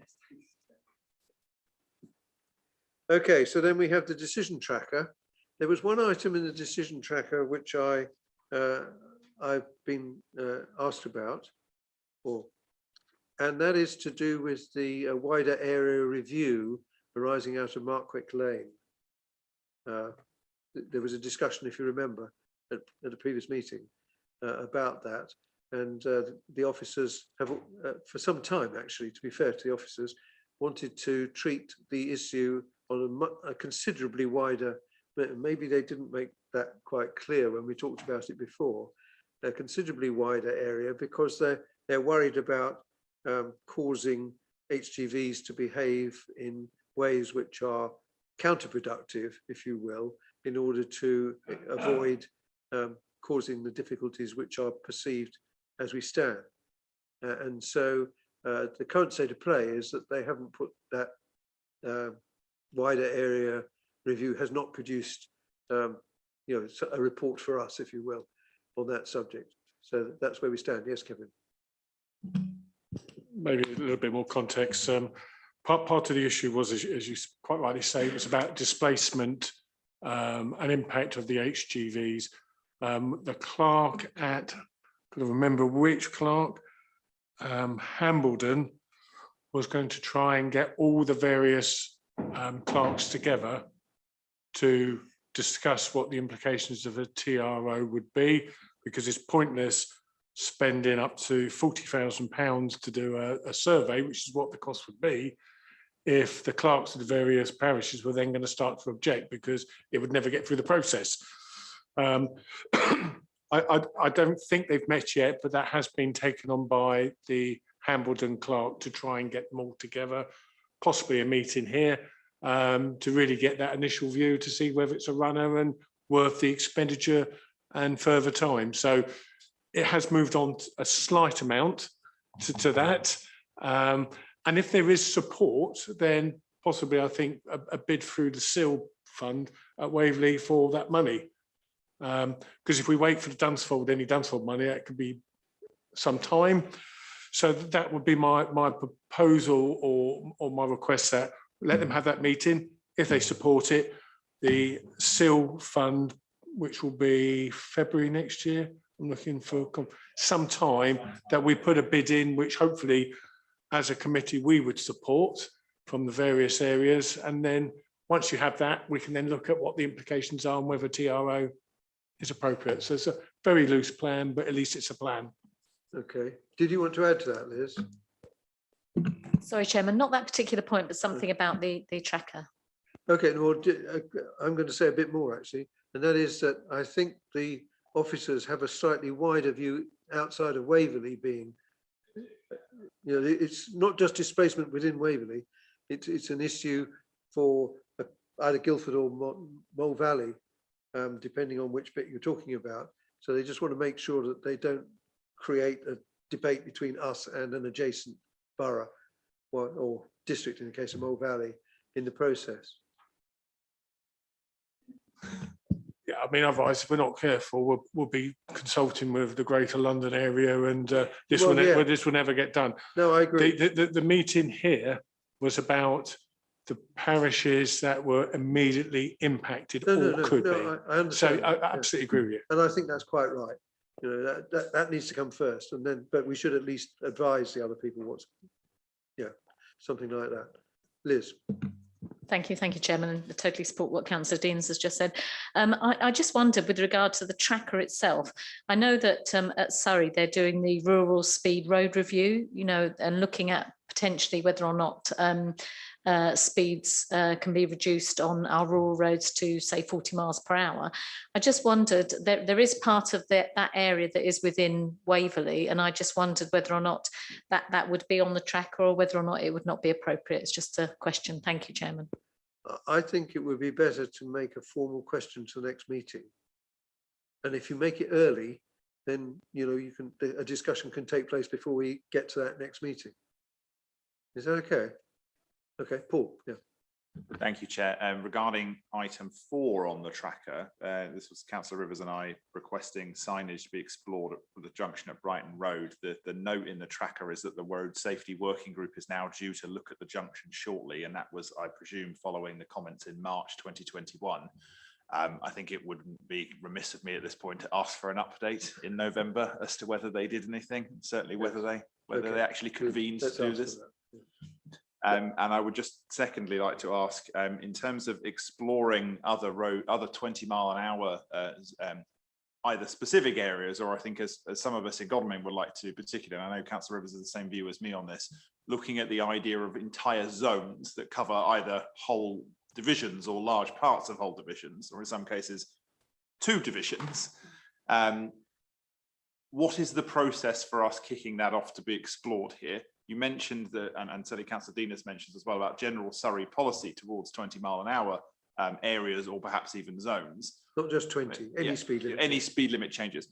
Okay, so then we have the decision tracker. There was one item in the decision tracker which I've been asked about, and that is to do with the wider area review arising out of Markwick Lane. There was a discussion, if you remember, at a previous meeting about that, and the officers have, for some time actually, to be fair to the officers, wanted to treat the issue on a considerably wider, maybe they didn't make that quite clear when we talked about it before, a considerably wider area, because they're worried about causing HGVs to behave in ways which are counterproductive, if you will, in order to avoid causing the difficulties which are perceived as we stand. And so the current state of play is that they haven't put that wider area review, has not produced a report for us, if you will, on that subject. So that's where we stand. Yes, Kevin. Maybe a little bit more context. Part of the issue was, as you quite rightly say, it was about displacement and impact of the HGVs. The clerk at, I can't remember which clerk, Hambledon, was going to try and get all the various clerks together to discuss what the implications of a TRO would be, because it's pointless spending up to £40,000 to do a survey, which is what the cost would be, if the clerks of the various parishes were then going to start to object, because it would never get through the process. I don't think they've met yet, but that has been taken on by the Hambledon clerk to try and get them all together, possibly a meeting here, to really get that initial view to see whether it's a runner and worth the expenditure and further time. So it has moved on a slight amount to that. And if there is support, then possibly I think a bid through the SIL fund at Waverley for that money. Because if we wait for the Dunsfold, any Dunsfold money, that could be some time. So that would be my proposal or my request, that let them have that meeting. If they support it, the SIL fund, which will be February next year, I'm looking for some time that we put a bid in, which hopefully as a committee we would support from the various areas, and then once you have that, we can then look at what the implications are and whether TRO is appropriate. So it's a very loose plan, but at least it's a plan. Okay. Did you want to add to that, Liz? Sorry, Chairman, not that particular point, but something about the tracker. Okay, well, I'm going to say a bit more actually, and that is that I think the officers have a slightly wider view outside of Waverley being, you know, it's not just displacement within Waverley, it's an issue for either Guildford or Mole Valley, depending on which bit you're talking about. So they just want to make sure that they don't create a debate between us and an adjacent borough or district in the case of Mole Valley in the process. Yeah, I mean, otherwise, if we're not careful, we'll be consulting with the Greater London area, and this will never get done. No, I agree. The meeting here was about the parishes that were immediately impacted could be. I understand. So I absolutely agree with you. And I think that's quite right. You know, that needs to come first, and then, but we should at least advise the other people what's, yeah, something like that. Liz. Thank you, Chairman, and I totally support what Councillor Deans has just said. I just wondered with regard to the tracker itself, I know that at Surrey they're doing the rural speed road review, you know, and looking at potentially whether or not speeds can be reduced on our rural roads to say 40 miles per hour. I just wondered, there is part of that area that is within Waverley, and I just wondered whether or not that would be on the tracker or whether or not it would not be appropriate. It's just a question. Thank you, Chairman. I think it would be better to make a formal question to the next meeting. And if you make it early, then, you know, a discussion can take place before we get to that next meeting. Is that okay? Okay, Paul. Yeah. Thank you, Chair. Regarding item 4 on the tracker, this was Councillor Rivers and I requesting signage to be explored at the junction at Brighton Road. The note in the tracker is that the Road Safety Working Group is now due to look at the junction shortly, and that was, I presume, following the comments in March 2021. I think it wouldn't be remiss of me at this point to ask for an update in November as to whether they did anything, certainly whether they actually convened to do this. And I would just secondly like to ask, in terms of exploring other 20-mile-an-hour either specific areas, or I think as some of us in Godalming would like to, particularly, and I know Councillor Rivers has the same view as me on this, looking at the idea of entire zones that cover either whole divisions or large parts of whole divisions, or in some cases 2 divisions. What is the process for us kicking that off to be explored here? You mentioned that, and certainly Councillor Dean has mentioned as well, about general Surrey policy towards 20-mile-an-hour areas, or perhaps even zones. Not just 20, any speed limit. Any speed limit changes.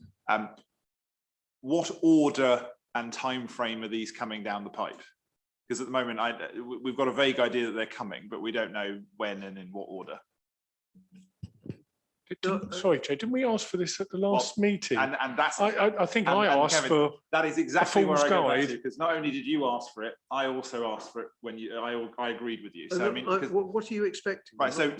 What order and time frame are these coming down the pipe? Because at the moment, we've got a vague idea that they're coming, but we don't know when and in what order. Sorry, Chair, didn't we ask for this at the last meeting? And that's, I think I asked Kevin, for that is exactly where I go back guide. to, because not only did you ask for it, I also asked for it when I agreed with you. So I mean, what are you expecting? Right. So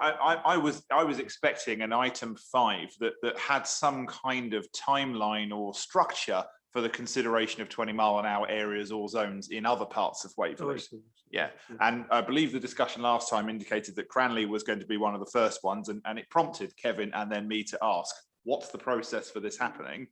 I was expecting an item 5 that had some kind of timeline or structure for the consideration of 20-mile-an-hour areas or zones in other parts of Waverley. Yeah, and I believe the discussion last time indicated that Cranley was going to be one of the first ones, and it prompted Kevin and then me to ask, what's the process for this happening?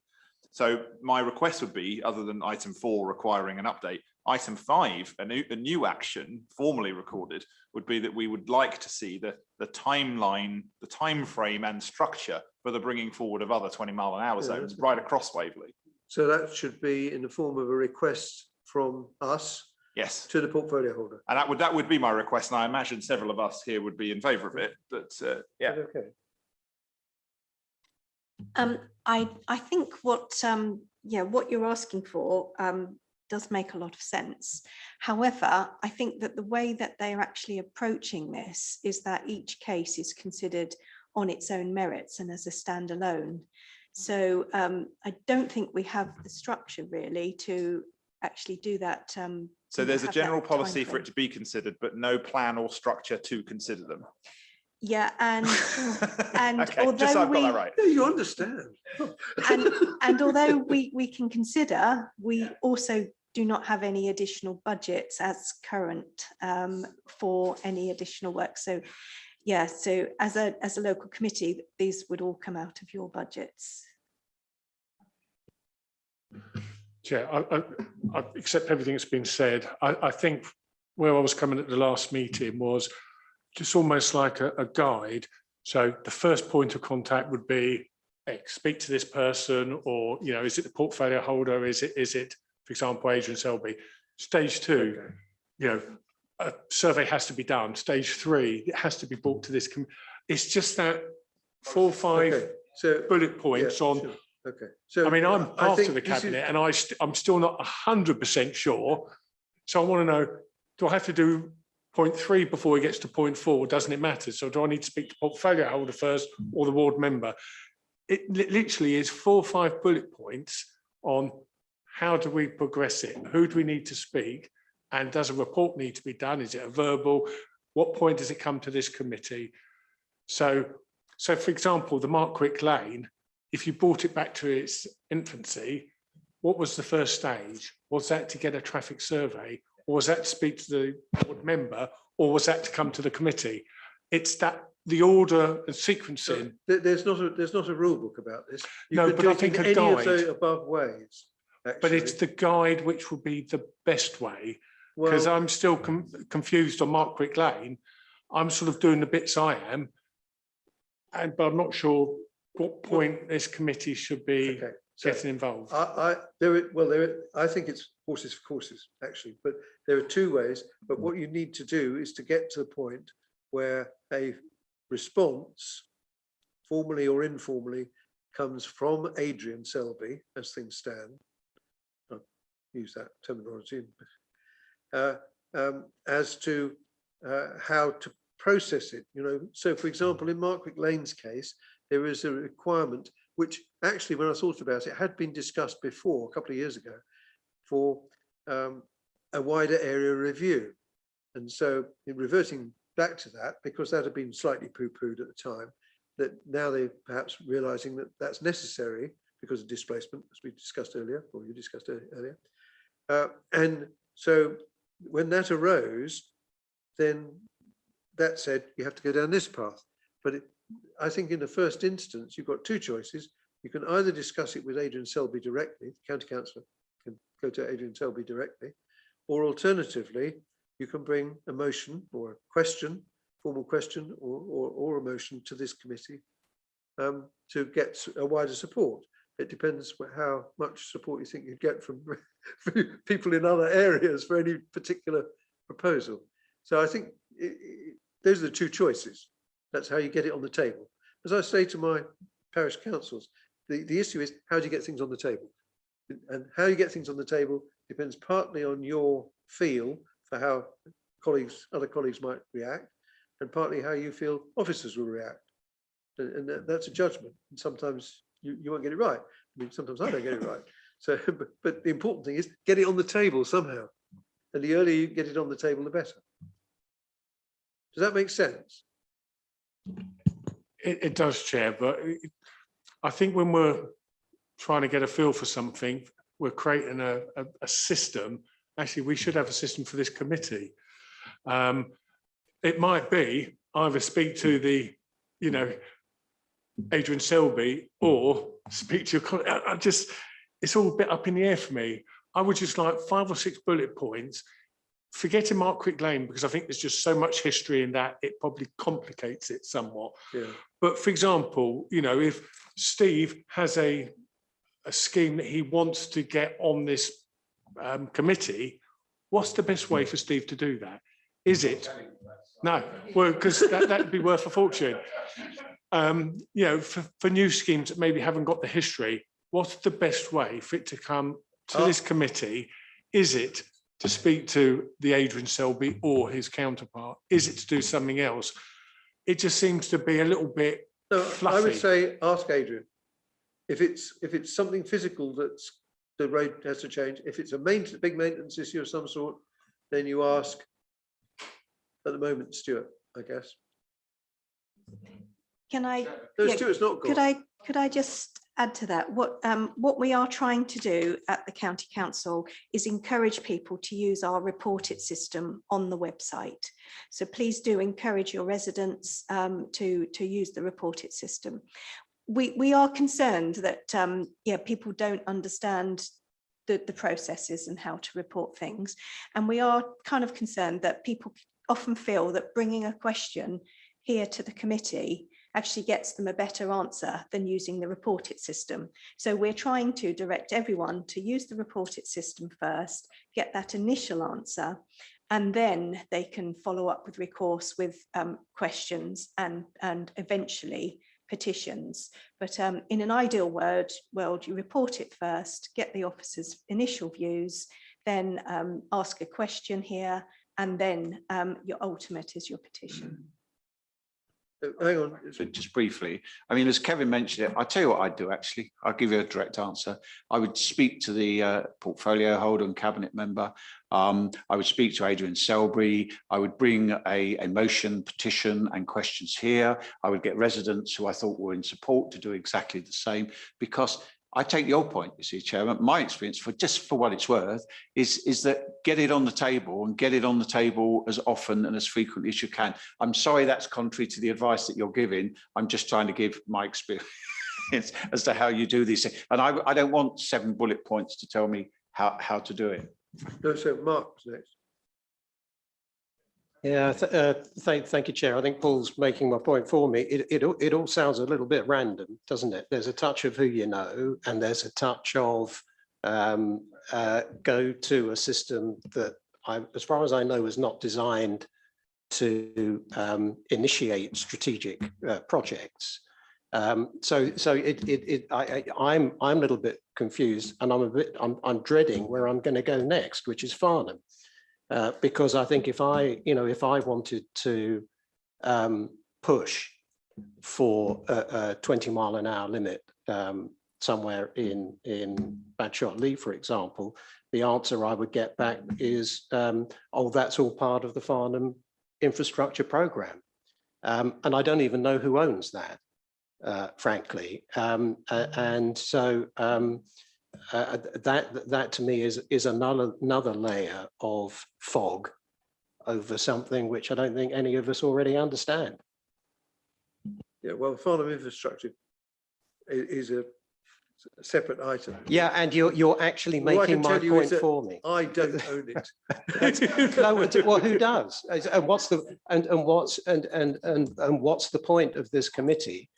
So my request would be, other than item 4 requiring an update, item 5, a new action formally recorded, would be that we would like to see the timeline, the time frame and structure for the bringing forward of other 20-mile-an-hour zones right across Waverley. So that should be in the form of a request from us. Yes, to the portfolio holder, and that would be my request, and I imagine several of us here would be in favour of it. But yeah, okay. I think what you're asking for does make a lot of sense. However, I think that the way that they're actually approaching this is that each case is considered on its own merits and as a standalone. So I don't think we have the structure really to actually do that. So there's a general policy for it to be considered, but no plan or structure to consider them. Yeah, and okay, although just so I've got that right. You understand. and although we can consider, we also do not have any additional budgets as current for any additional work. So yeah, so as a local committee, these would all come out of your budgets. Chair, I accept everything that's been said. I think where I was coming at the last meeting was just almost like a guide. So the first point of contact would be speak to this person, or, you know, is it the portfolio holder? Is it, for example, Adrian Selby? Stage 2, okay. You know, a survey has to be done. Stage 3, it has to be brought to this. It's just that 4 or 5 bullet points on. Sure. Okay. So I mean, I'm part of the cabinet, and I'm still not 100% sure. So I want to know: do I have to do point 3 before it gets to point 4? Doesn't it matter? So do I need to speak to portfolio holder first or the ward member? It literally is 4 or 5 bullet points on how do we progress it? Who do we need to speak? And does a report need to be done? Is it a verbal? What point does it come to this committee? So for example, the Markwick Lane, if you brought it back to its infancy, what was the first stage? Was that to get a traffic survey? Or was that to speak to the board member? Or was that to come to the committee? It's that the order and sequencing. So there's not a rule book about this. No, but I think a guide. Any of the above ways. Actually. But it's the guide which will be the best way, because I'm still confused on Markwick Lane. I'm sort of doing the bits I am, but I'm not sure what point this committee should be getting involved. I think it's horses for courses, actually, but there are 2 ways. But what you need to do is to get to the point where a response, formally or informally, comes from Adrian Selby, as things stand. I'll use that terminology, as to how to process it. You know, so for example, in Markwick Lane's case, there is a requirement, which actually, when I thought about it, had been discussed before a couple of years ago, for a wider area review. And so, in reverting back to that, because that had been slightly poo-pooed at the time, that now they're perhaps realizing that that's necessary because of displacement, as we discussed earlier, or you discussed earlier. And so when that arose, then that said, you have to go down this path. But I think in the first instance, you've got 2 choices. You can either discuss it with Adrian Selby directly, the county councillor can go to Adrian Selby directly, or alternatively, you can bring a motion or a question, formal question or a motion to this committee to get a wider support. It depends how much support you think you'd get from people in other areas for any particular proposal. So I think those are the 2 choices. That's how you get it on the table. As I say to my parish councils, the issue is, how do you get things on the table? And how you get things on the table depends partly on your feel for how other colleagues might react, and partly how you feel officers will react. And that's a judgment. And sometimes you won't get it right. I mean, sometimes I don't get it right. So, but the important thing is get it on the table somehow. And the earlier you get it on the table, the better. Does that make sense? It does, Chair, but I think when we're trying to get a feel for something, we're creating a system. Actually, we should have a system for this committee. It might be either speak to the, you know, Adrian Selby, or speak to your colleague. It's all a bit up in the air for me. I would just like 5 or 6 bullet points, forgetting Markwick Lane, because I think there's just so much history in that, it probably complicates it somewhat. Yeah. But for example, you know, if Steve has a scheme that he wants to get on this committee, what's the best way for Steve to do that? Is it? No, well, because that'd be worth a fortune. You know, for new schemes that maybe haven't got the history, what's the best way for it to come to this committee? Is it to speak to the Adrian Selby or his counterpart? Is it to do something else? It just seems to be a little bit fluffy. I would say ask Adrian. If it's something physical that's the road has to change, if it's a big maintenance issue of some sort, then you ask at the moment Stuart, I guess. Can I? No, Stuart's not gone. Could I just add to that, what we are trying to do at the County Council is encourage people to use our report it system on the website. So please do encourage your residents to use the report it system. We are concerned that people don't understand the processes and how to report things. And we are kind of concerned that people often feel that bringing a question here to the committee actually gets them a better answer than using the report it system. So we're trying to direct everyone to use the report it system first, get that initial answer, and then they can follow up with recourse with questions and eventually petitions. But in an ideal world, you report it first, get the officers' initial views, then ask a question here, and then your ultimate is your petition. Hang on. Just briefly, I mean, as Kevin mentioned it, I'll tell you what I'd do actually. I'll give you a direct answer. I would speak to the portfolio holder and cabinet member. I would speak to Adrian Selby. I would bring a motion, petition and questions here. I would get residents who I thought were in support to do exactly the same, because I take your point, you see, Chairman. My experience, for what it's worth, is that get it on the table and get it on the table as often and as frequently as you can. I'm sorry that's contrary to the advice that you're giving. I'm just trying to give my experience as to how you do these things. And I don't want 7 bullet points to tell me how to do it. No, so Mark's next. Yeah, thank you, Chair. I think Paul's making my point for me. It all sounds a little bit random, doesn't it? There's a touch of who you know, and there's a touch of go to a system that, as far as I know, is not designed to initiate strategic projects. So I'm a little bit confused, and I'm dreading where I'm going to go next, which is Farnham. Because I think if I wanted to push for a 20-mile-an-hour limit somewhere in Badshot Lee, for example, the answer I would get back is, oh, that's all part of the Farnham infrastructure program. And I don't even know who owns that, frankly. And so that to me is another layer of fog over something which I don't think any of us already understand. Yeah, well, Farnham infrastructure is a separate item. Yeah, and you're actually making my point for me. I don't own it. No, well, who does? And what's the point of this committee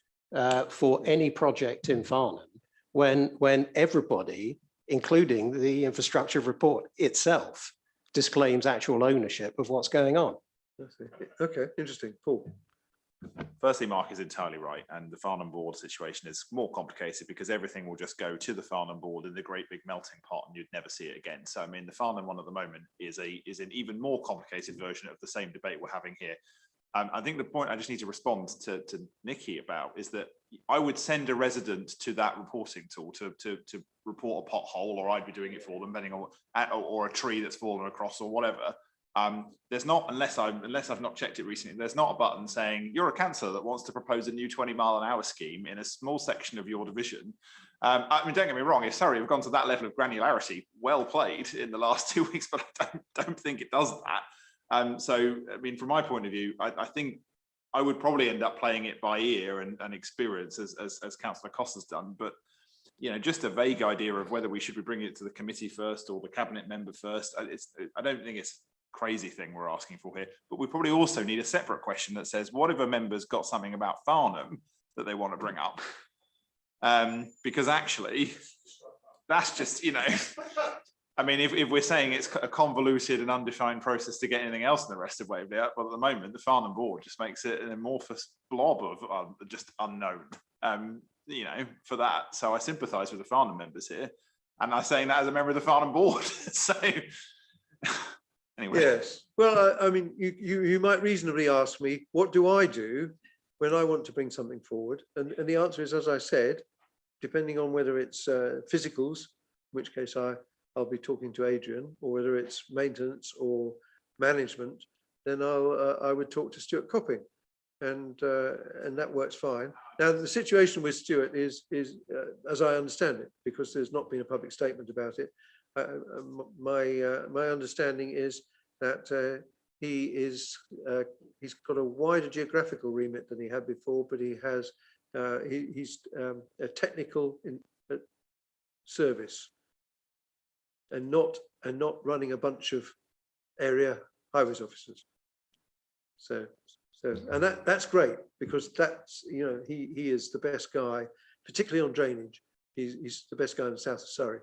for any project in Farnham when everybody, including the infrastructure report itself, disclaims actual ownership of what's going on? Okay, interesting. Paul. Firstly, Mark is entirely right, and the Farnham board situation is more complicated because everything will just go to the Farnham board in the great big melting pot, and you'd never see it again. So, I mean, the Farnham one at the moment is an even more complicated version of the same debate we're having here. I think the point I just need to respond to Nikki about is that I would send a resident to that reporting tool to report a pothole, or I'd be doing it for them, depending on or a tree that's fallen across or whatever. There's not, unless I've not checked it recently, there's not a button saying you're a councillor that wants to propose a new 20-mile-an-hour scheme in a small section of your division. I mean, don't get me wrong, if Surrey have gone to that level of granularity, well played in the last 2 weeks, but I don't think it does that. So, I mean, from my point of view, I think I would probably end up playing it by ear and experience as Councillor Coss has done. But, you know, just a vague idea of whether we should be bringing it to the committee first or the cabinet member first. I don't think it's a crazy thing we're asking for here. But we probably also need a separate question that says, what if a member's got something about Farnham that they want to bring up? Because actually, that's just, you know, I mean, if we're saying it's a convoluted and undefined process to get anything else in the rest of Waverley, well, at the moment, the Farnham board just makes it an amorphous blob of just unknown, you know, for that. So I sympathise with the Farnham members here, and I'm saying that as a member of the Farnham board. So anyway. Yes. Well, I mean, you might reasonably ask me, what do I do when I want to bring something forward? And the answer is, as I said, depending on whether it's physicals, in which case I'll be talking to Adrian, or whether it's maintenance or management, then I would talk to Stuart Copping. and that works fine. Now, the situation with Stuart is as I understand it, because there's not been a public statement about it, my understanding is that he's got a wider geographical remit than he had before, but he has he's a technical service and not running a bunch of area highways officers. So and that's great, because that's, you know, he is the best guy, particularly on drainage. He's the best guy in the south of Surrey,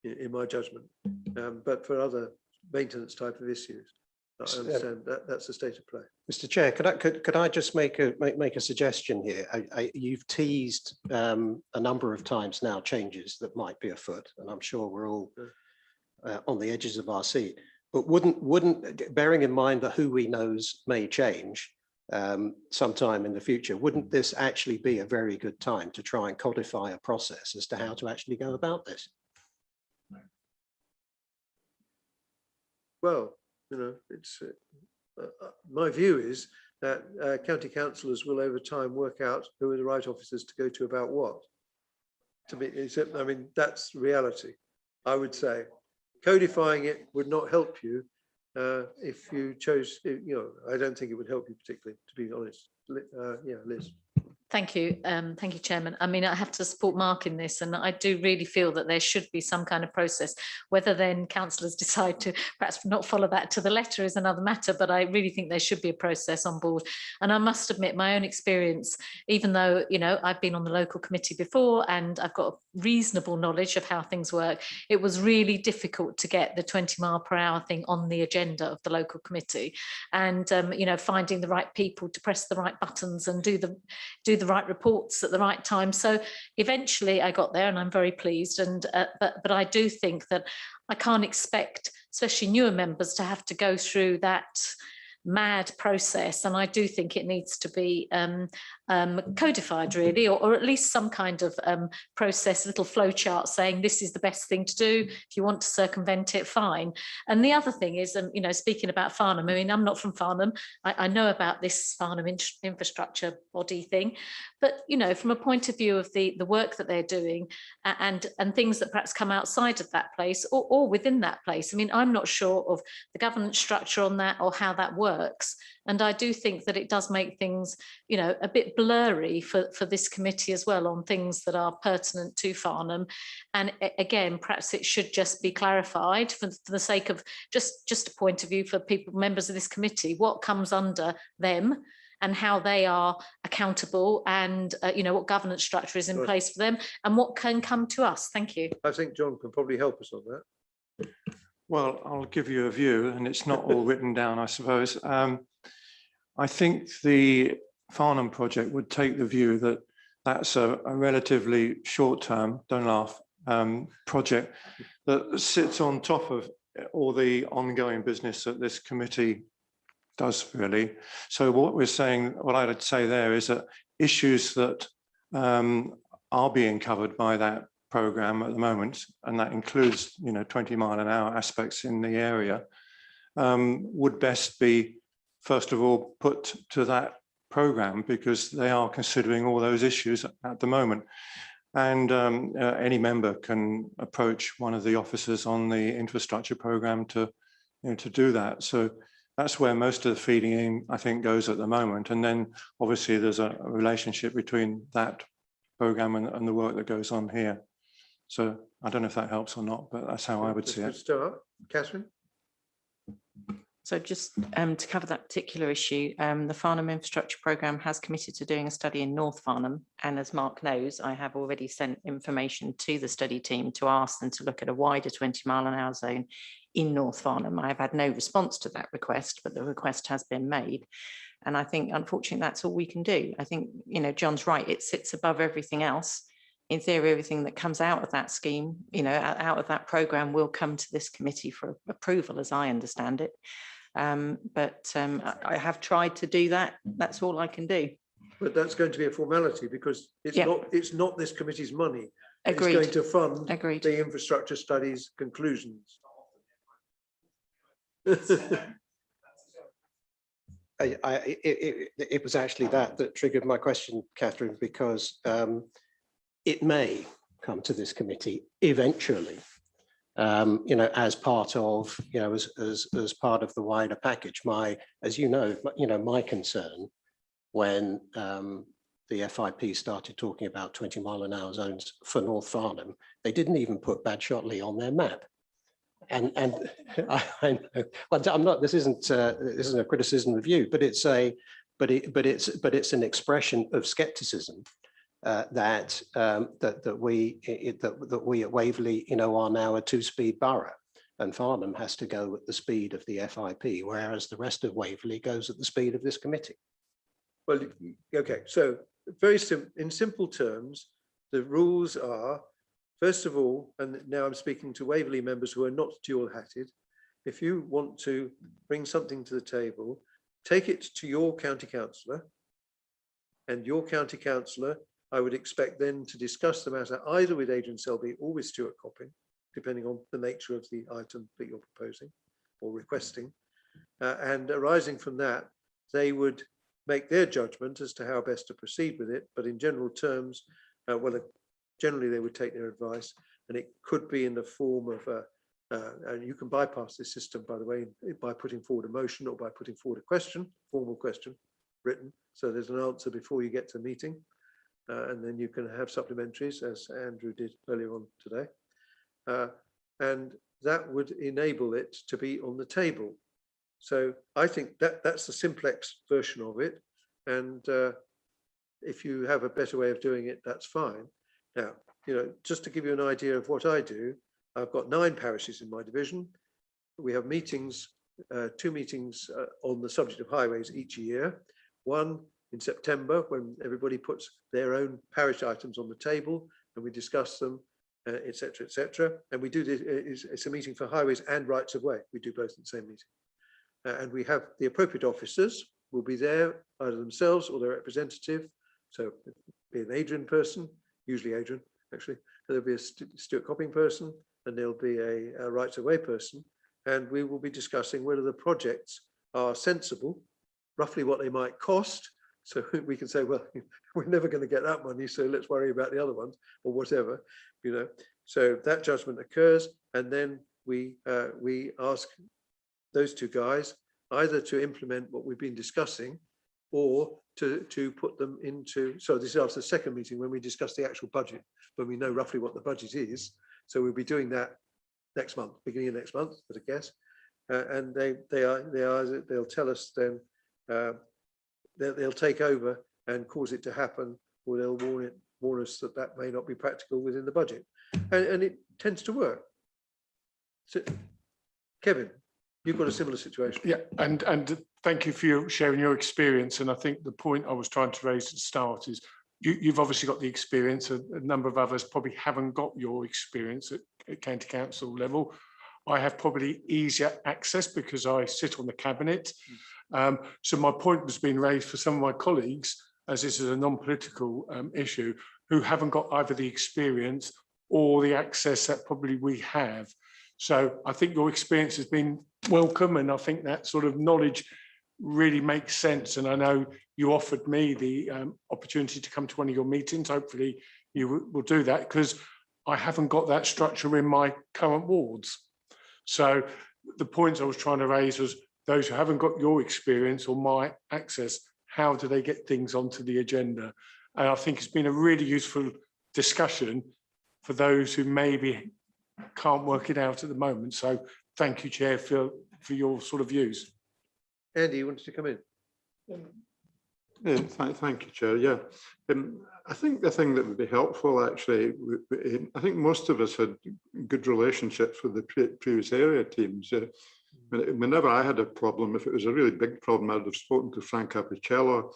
in my judgment. But for other maintenance type of issues, I understand that's the state of play. Mr. Chair, could I just make a suggestion here? You've teased a number of times now changes that might be afoot, and I'm sure we're all on the edges of our seat. But wouldn't bearing in mind that who we knows may change sometime in the future, wouldn't this actually be a very good time to try and codify a process as to how to actually go about this? Well, you know, it's my view is that county councillors will over time work out who are the right officers to go to about what. To me, I mean, that's reality. I would say codifying it would not help you if you chose, you know, I don't think it would help you particularly, to be honest. Yeah, Liz. Thank you, Chairman. I mean, I have to support Mark in this, and I do really feel that there should be some kind of process. Whether then councillors decide to perhaps not follow that to the letter is another matter, but I really think there should be a process on board. And I must admit, my own experience, even though, you know, I've been on the local committee before and I've got a reasonable knowledge of how things work, it was really difficult to get the 20-mile-per-hour thing on the agenda of the local committee, and you know, finding the right people to press the right buttons and do the right reports at the right time. So eventually I got there, and I'm very pleased. And but I do think that I can't expect, especially newer members, to have to go through that mad process, and I do think it needs to be codified, really, or at least some kind of process, little flow chart saying this is the best thing to do. If you want to circumvent it, fine. And the other thing is, you know, speaking about Farnham, I mean, I'm not from Farnham. I know about this Farnham infrastructure body thing, but, you know, from a point of view of the work that they're doing and things that perhaps come outside of that place or within that place, I mean, I'm not sure of the governance structure on that or how that works. And I do think that it does make things, you know, a bit blurry for this committee as well on things that are pertinent to Farnham. And again, perhaps it should just be clarified for the sake of just a point of view for people, members of this committee, what comes under them and how they are accountable, and you know, what governance structure is in place for them and what can come to us. Thank you. I think John can probably help us on that. Well, I'll give you a view, and it's not all written down, I suppose. I think the Farnham project would take the view that that's a relatively short-term, don't laugh, project that sits on top of all the ongoing business that this committee does, really. So what we're saying, what I would say there is that issues that are being covered by that program at the moment, and that includes, you know, 20-mile-an-hour aspects in the area, would best be, first of all, put to that program, because they are considering all those issues at the moment. And any member can approach one of the officers on the infrastructure program to, you know, to do that. So that's where most of the feeding in, I think, goes at the moment. And then obviously there's a relationship between that program and the work that goes on here. So I don't know if that helps or not, but that's how I would see it. Start, Catherine. So just to cover that particular issue, the Farnham Infrastructure Programme has committed to doing a study in North Farnham. And as Mark knows, I have already sent information to the study team to ask them to look at a wider 20-mile-an-hour zone in North Farnham. I have had no response to that request, but the request has been made. And I think, unfortunately, that's all we can do. I think, you know, John's right, it sits above everything else. In theory, everything that comes out of that scheme, you know, out of that programme will come to this committee for approval, as I understand it. But I have tried to do that. That's all I can do. But that's going to be a formality, because it's not this committee's money. Agreed. It's going to fund Agreed. the infrastructure studies conclusions. it was actually that triggered my question, Catherine, because it may come to this committee eventually, as part of, as part of the wider package. As you know, my concern when the FIP started talking about 20-mile-an-hour zones for North Farnham, they didn't even put Badshottley on their map. And I know, well, I'm not. This isn't a criticism of you, but it's an expression of scepticism that we at Waverley, are now a 2-speed borough, and Farnham has to go at the speed of the FIP, whereas the rest of Waverley goes at the speed of this committee. Well, okay. So in simple terms, the rules are, first of all, and now I'm speaking to Waverley members who are not dual-hatted, if you want to bring something to the table, take it to your county councillor, and your county councillor, I would expect then to discuss the matter either with Adrian Selby or with Stuart Copping, depending on the nature of the item that you're proposing or requesting. And arising from that, they would make their judgment as to how best to proceed with it. But in general terms, generally they would take their advice, and it could be in the form of and you can bypass this system, by the way, by putting forward a motion or by putting forward a question, formal question, written, so there's an answer before you get to the meeting, and then you can have supplementaries, as Andrew did earlier on today, and that would enable it to be on the table. So I think that's the simplex version of it, and if you have a better way of doing it, that's fine. Now, just to give you an idea of what I do, I've got 9 parishes in my division. We have meetings, 2 meetings on the subject of highways each year. One in September, when everybody puts their own parish items on the table and we discuss them, etc., etc. And we do this, it's a meeting for highways and rights of way. We do both in the same meeting. And we have the appropriate officers will be there, either themselves or their representative. So be an Adrian person, usually Adrian, actually. There'll be a Stuart Copping person, and there'll be a rights of way person. And we will be discussing whether the projects are sensible, roughly what they might cost. So we can say, well, we're never going to get that money, so let's worry about the other ones or whatever, So that judgment occurs, and then we ask those 2 guys either to implement what we've been discussing or to put them into, so this is after the second meeting when we discuss the actual budget, when we know roughly what the budget is. So we'll be doing that next month, beginning of next month, at a guess. And they'll tell us then, they'll take over and cause it to happen, or they'll warn us that may not be practical within the budget. And it tends to work. So, Kevin, you've got a similar situation. Yeah, and thank you for sharing your experience. And I think the point I was trying to raise at the start is you've obviously got the experience. A number of others probably haven't got your experience at county council level. I have probably easier access because I sit on the cabinet. So my point was being raised for some of my colleagues, as this is a non-political issue, who haven't got either the experience or the access that probably we have. So I think your experience has been welcome, and I think that sort of knowledge really makes sense. And I know you offered me the opportunity to come to one of your meetings. Hopefully you will do that, because I haven't got that structure in my current wards. So the points I was trying to raise was those who haven't got your experience or my access, how do they get things onto the agenda? And I think it's been a really useful discussion for those who maybe can't work it out at the moment. So thank you, Chair, for your sort of views. Andy, you wanted to come in? Yeah, thank you, Chair. Yeah, I think the thing that would be helpful, actually, I think most of us had good relationships with the previous area teams. Whenever I had a problem, if it was a really big problem, I'd have spoken to Frank Apicello,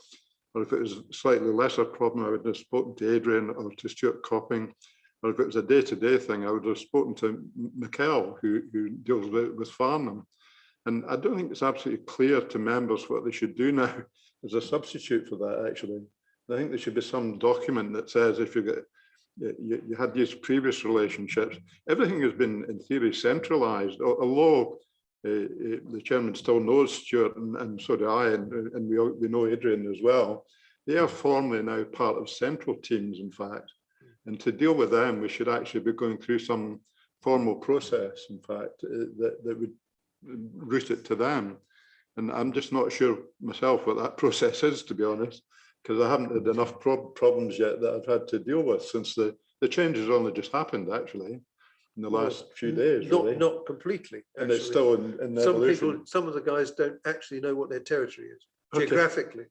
or if it was a slightly lesser problem, I would have spoken to Adrian or to Stuart Copping, or if it was a day-to-day thing, I would have spoken to Mikel, who deals with Farnham. And I don't think it's absolutely clear to members what they should do now as a substitute for that, actually. I think there should be some document that says if you had these previous relationships, everything has been, in theory, centralised, although the chairman still knows Stuart, and so do I, and we know Adrian as well. They are formally now part of central teams, in fact. And to deal with them, we should actually be going through some formal process, in fact, that would route it to them. And I'm just not sure myself what that process is, to be honest, because I haven't had enough problems yet that I've had to deal with since the changes only just happened, actually, in the last few days. Really. Not completely. Actually. And it's still in evolution. Some of the guys don't actually know what their territory is, geographically.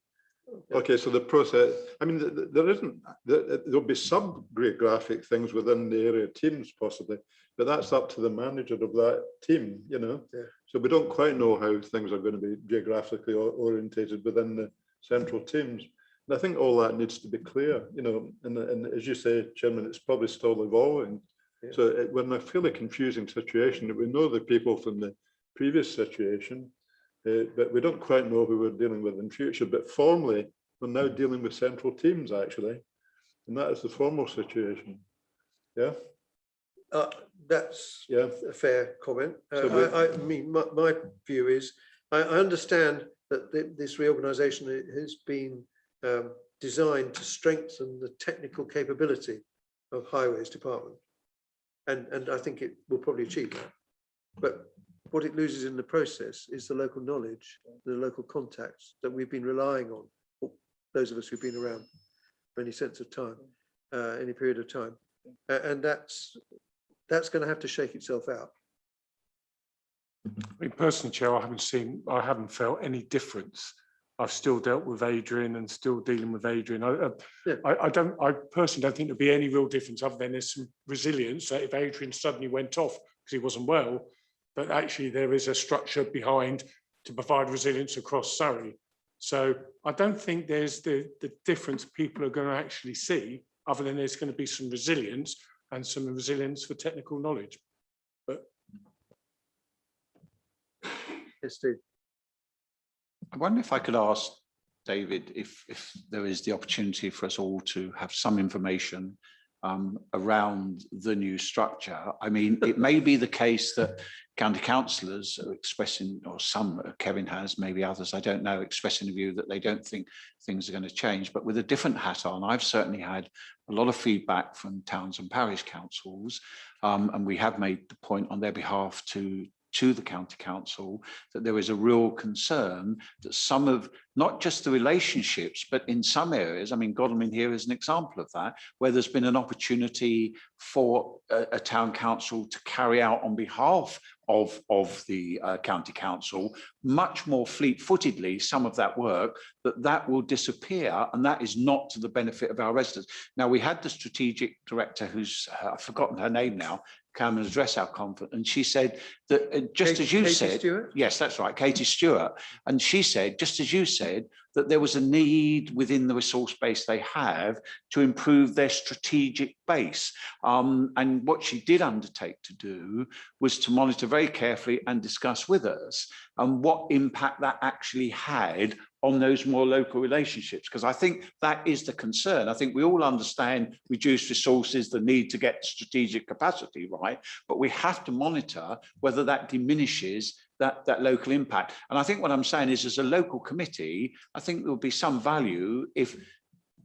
Okay, so the process, I mean, there'll be some geographic things within the area teams possibly, but that's up to the manager of that team, you know. Yeah. So we don't quite know how things are going to be geographically orientated within the central teams. And I think all that needs to be clear, you know, and as you say, Chairman, it's probably still evolving. Yeah. So we're in a fairly confusing situation. We know the people from the previous situation, but we don't quite know who we're dealing with in future. But formally, we're now dealing with central teams, actually. And that is the formal situation. Yeah? That's a fair comment. I mean, my view is, I understand that this reorganisation has been designed to strengthen the technical capability of Highways Department. And I think it will probably achieve that. But what it loses in the process is the local knowledge, the local contacts that we've been relying on, those of us who've been around for any sense of time, any period of time. And that's going to have to shake itself out. I mean, personally, Chair, I haven't felt any difference. I've still dealt with Adrian and still dealing with Adrian. I personally don't think there'll be any real difference other than there's some resilience that if Adrian suddenly went off because he wasn't well, but actually there is a structure behind to provide resilience across Surrey. So I don't think there's the difference people are going to actually see, other than there's going to be some resilience and some resilience for technical knowledge. But yes, Steve. I wonder if I could ask David if there is the opportunity for us all to have some information around the new structure. I mean, it may be the case that county councillors are expressing, or some, Kevin has, maybe others, I don't know, expressing a view that they don't think things are going to change. But with a different hat on, I've certainly had a lot of feedback from towns and parish councils, and we have made the point on their behalf to the county council that there is a real concern that some of, not just the relationships, but in some areas, I mean, Godalming here is an example of that, where there's been an opportunity for a town council to carry out on behalf of the county council much more fleet-footedly some of that work, that will disappear, and that is not to the benefit of our residents. Now, we had the strategic director, who's I've forgotten her name now, come and address our conference, and she said that just as you said, yes, that's right, Katie Stewart, and she said, just as you said, that there was a need within the resource base they have to improve their strategic base. And what she did undertake to do was to monitor very carefully and discuss with us what impact that actually had on those more local relationships, because I think that is the concern. I think we all understand reduced resources, the need to get strategic capacity right, but we have to monitor whether that diminishes that local impact. And I think what I'm saying is, as a local committee, I think there will be some value if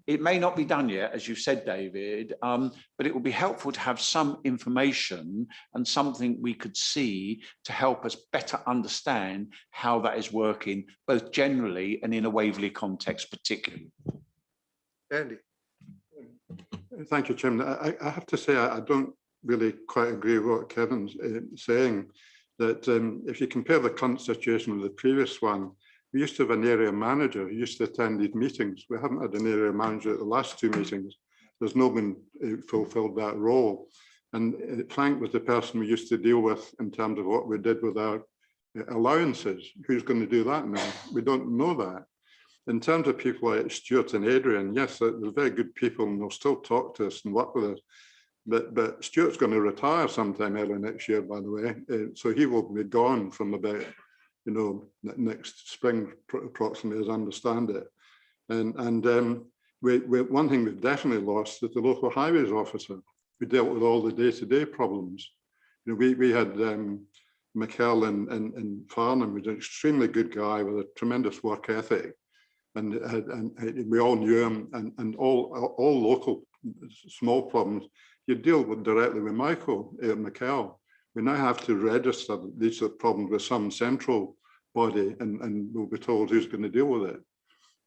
it may not be done yet, as you said, David, but it will be helpful to have some information and something we could see to help us better understand how that is working, both generally and in a Waverley context particularly. Andy. Thank you, Chairman. I have to say, I don't really quite agree with what Kevin's saying, that if you compare the current situation with the previous one, we used to have an area manager who used to attend these meetings. We haven't had an area manager at the last two meetings. There's no one fulfilled that role. And Frank was the person we used to deal with in terms of what we did with our allowances. Who's going to do that now? We don't know that. In terms of people like Stuart and Adrian, yes, they're very good people and they'll still talk to us and work with us. But Stuart's going to retire sometime early next year, by the way. So he will be gone from about, next spring, approximately, as I understand it. And one thing we've definitely lost is the local highways officer who dealt with all the day-to-day problems. We had Michael in Farnham was an extremely good guy with a tremendous work ethic, and we all knew him. And all local small problems you deal with directly with Michael. We now have to register these problems with some central body, and we'll be told who's going to deal with it.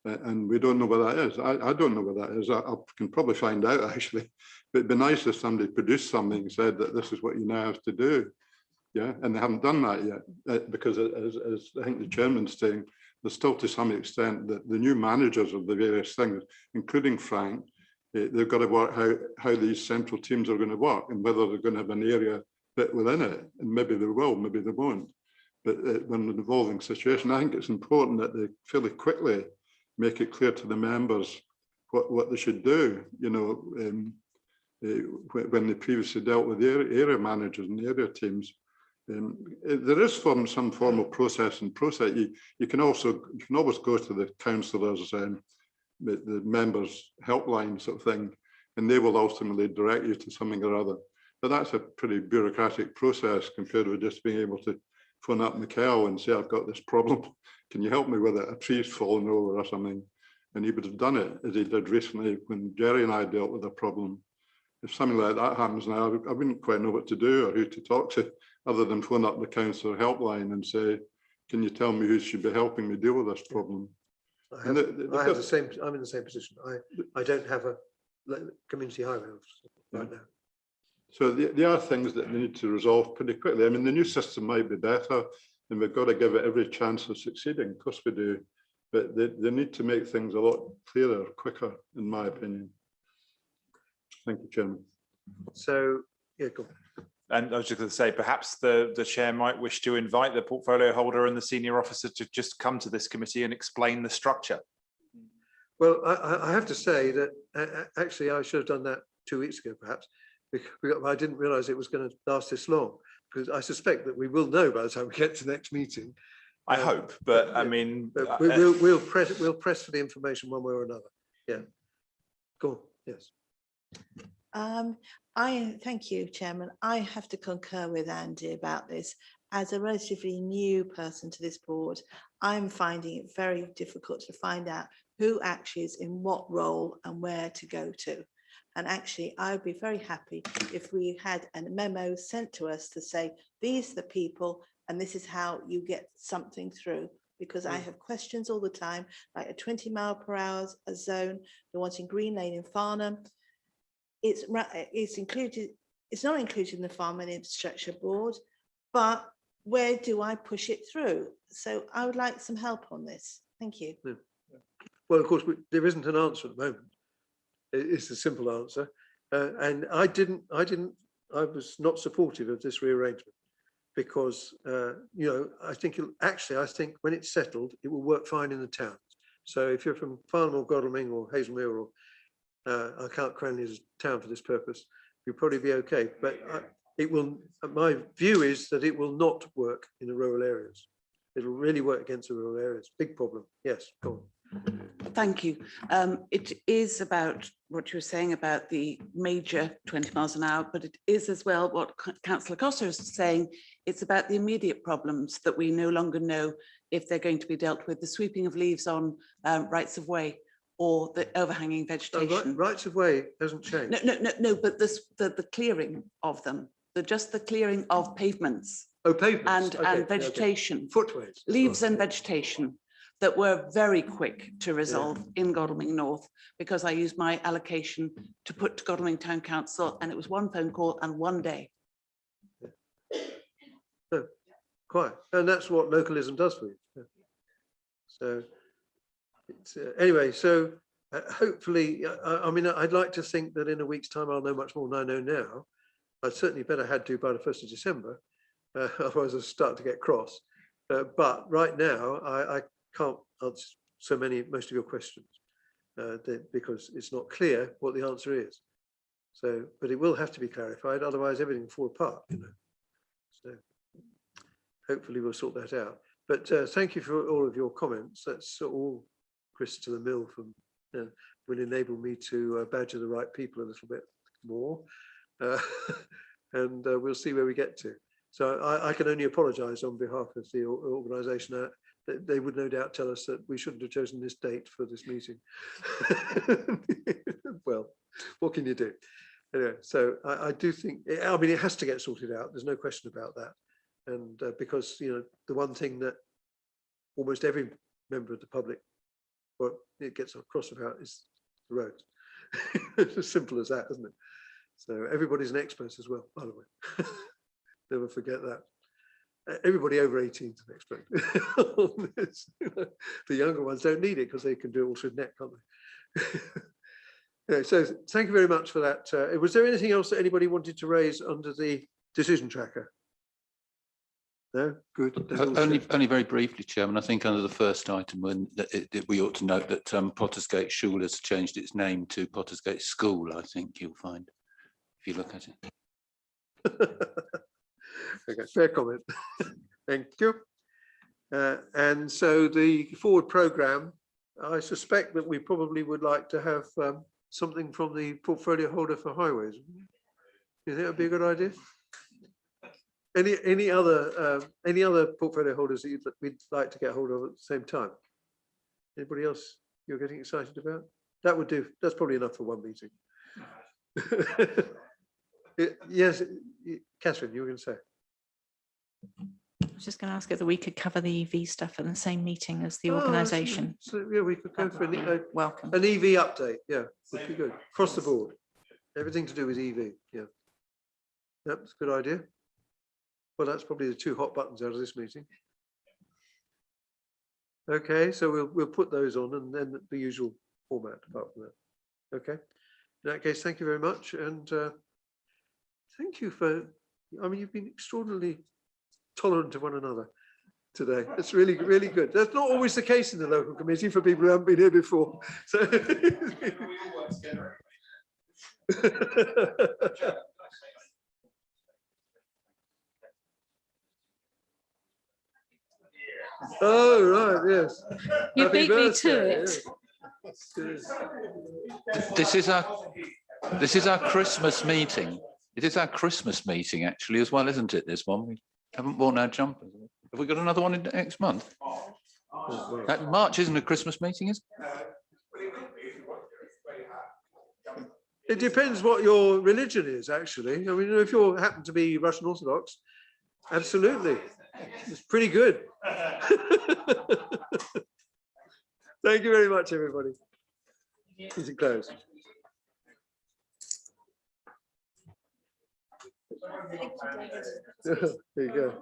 And we don't know what that is. I don't know what that is. I can probably find out, actually. But it'd be nice if somebody produced something and said that this is what you now have to do. Yeah, and they haven't done that yet, because as I think the chairman's saying, there's still to some extent that the new managers of the various things, including Frank, they've got to work how these central teams are going to work, and whether they're going to have an area bit within it. And maybe they will, maybe they won't. But when an evolving situation, I think it's important that they fairly quickly make it clear to the members what they should do. You know, when they previously dealt with the area managers and the area teams, there is some formal process and process. You can always go to the councillors, the members helpline sort of thing, and they will ultimately direct you to something or other. But that's a pretty bureaucratic process compared with just being able to phone up Michael and say, I've got this problem, can you help me with it? A tree's fallen over or something. And he would have done it, as he did recently when Jerry and I dealt with a problem. If something like that happens now, I wouldn't quite know what to do or who to talk to, other than phone up the councillor helpline and say, can you tell me who should be helping me deal with this problem? I'm in the same position. I don't have a community highway officer right now. So there are things that we need to resolve pretty quickly. I mean, the new system might be better, and we've got to give it every chance of succeeding. Of course we do, but they need to make things a lot clearer, quicker, in my opinion. Thank you, Chairman. So, yeah, go on. And I was just going to say, perhaps the chair might wish to invite the portfolio holder and the senior officer to just come to this committee and explain the structure. Well, I have to say that actually I should have done that 2 weeks ago, perhaps, because I didn't realise it was going to last this long, because I suspect that we will know by the time we get to the next meeting. I hope, but I mean, but we'll press for the information one way or another. Yeah, go on. Yes. Thank you, Chairman. I have to concur with Andy about this. As a relatively new person to this board, I'm finding it very difficult to find out who actually is in what role and where to go to. And actually, I would be very happy if we had a memo sent to us to say, these are the people and this is how you get something through. Because I have questions all the time, like a 20 mph a zone, they're wanting Green Lane in Farnham. It's included, it's not included in the Farm and Infrastructure Board, but where do I push it through? So I would like some help on this. Thank you. Yeah. Well, of course, there isn't an answer at the moment. It's a simple answer. And I was not supportive of this rearrangement because, you know, I think when it's settled, it will work fine in the towns. So if you're from Farnham or Godalming or Hazelmere or I count Cranley as a town for this purpose, you'll probably be okay. But it will. My view is that it will not work in the rural areas. It'll really work against the rural areas. Big problem. Yes, go on. Thank you. It is about what you were saying about the major 20 miles an hour, but it is as well what Councillor Costa is saying. It's about the immediate problems that we no longer know if they're going to be dealt with. The sweeping of leaves on rights of way, or the overhanging vegetation. Rights of way hasn't changed. No, but the clearing of them, just the clearing of pavements. Oh, pavements. And vegetation. Okay. Footways. Leaves and vegetation that were very quick to resolve in Godalming North, because I used my allocation to put to Godalming Town Council, and it was one phone call and one day. No, quite. And that's what localism does for you. Yeah. So it's, anyway, so hopefully, I mean, I'd like to think that in a week's time I'll know much more than I know now. I'd certainly better had to by the 1st of December, otherwise I'll start to get cross. But right now, I can't answer most of your questions because it's not clear what the answer is. So, but it will have to be clarified, otherwise everything will fall apart, you know. So hopefully we'll sort that out. But thank you for all of your comments. That's all Chris to the mill from will enable me to badger the right people a little bit more. And we'll see where we get to. So I can only apologise on behalf of the organisation. They would no doubt tell us that we shouldn't have chosen this date for this meeting. Well, what can you do? Anyway, so I do think, I mean, it has to get sorted out. There's no question about that. And because, you know, the one thing that almost every member of the public, well, it gets across about is the roads. It's as simple as that, isn't it? So everybody's an expert as well, by the way. Never forget that. Everybody over 18 is an expert on this. The younger ones don't need it because they can do it all through net, can't they? Yeah, so thank you very much for that. Was there anything else that anybody wanted to raise under the decision tracker? No, good. Only very briefly, Chairman. I think under the first item, when we ought to note that Pottersgate School has changed its name to Pottersgate School. I think you'll find if you look at it. Okay, fair comment. Thank you. And so the forward programme, I suspect that we probably would like to have something from the portfolio holder for highways. You think that'd be a good idea? Any other portfolio holders that we'd like to get hold of at the same time? Anybody else you're getting excited about? That would do. That's probably enough for one meeting. Yes, Catherine, you were going to say. I was just going to ask whether we could cover the EV stuff in the same meeting as the organisation. So yeah, we could go for an welcome. An EV update. Yeah, would be good across the board. Everything to do with EV. Yeah, that's a good idea. Well, that's probably the two hot buttons out of this meeting. Okay, so we'll put those on, and then the usual format apart from that. Okay. In that case, thank you very much, and thank you for. I mean, you've been extraordinarily tolerant to one another today. It's really, really good. That's not always the case in the local committee for people who haven't been here before. So oh right, yes. You Happy beat me birthday, to it. Yes. This is our Christmas meeting. It is our Christmas meeting actually as well, isn't it? This one we haven't worn our jumpers. Have we got another one in next month? March isn't a Christmas meeting, is it? It depends what your religion is, actually. I mean, if you happen to be Russian Orthodox, absolutely. It's pretty good. Thank you very much, everybody. Is it closed? There you go.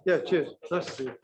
Yeah, cheers. Nice to see you.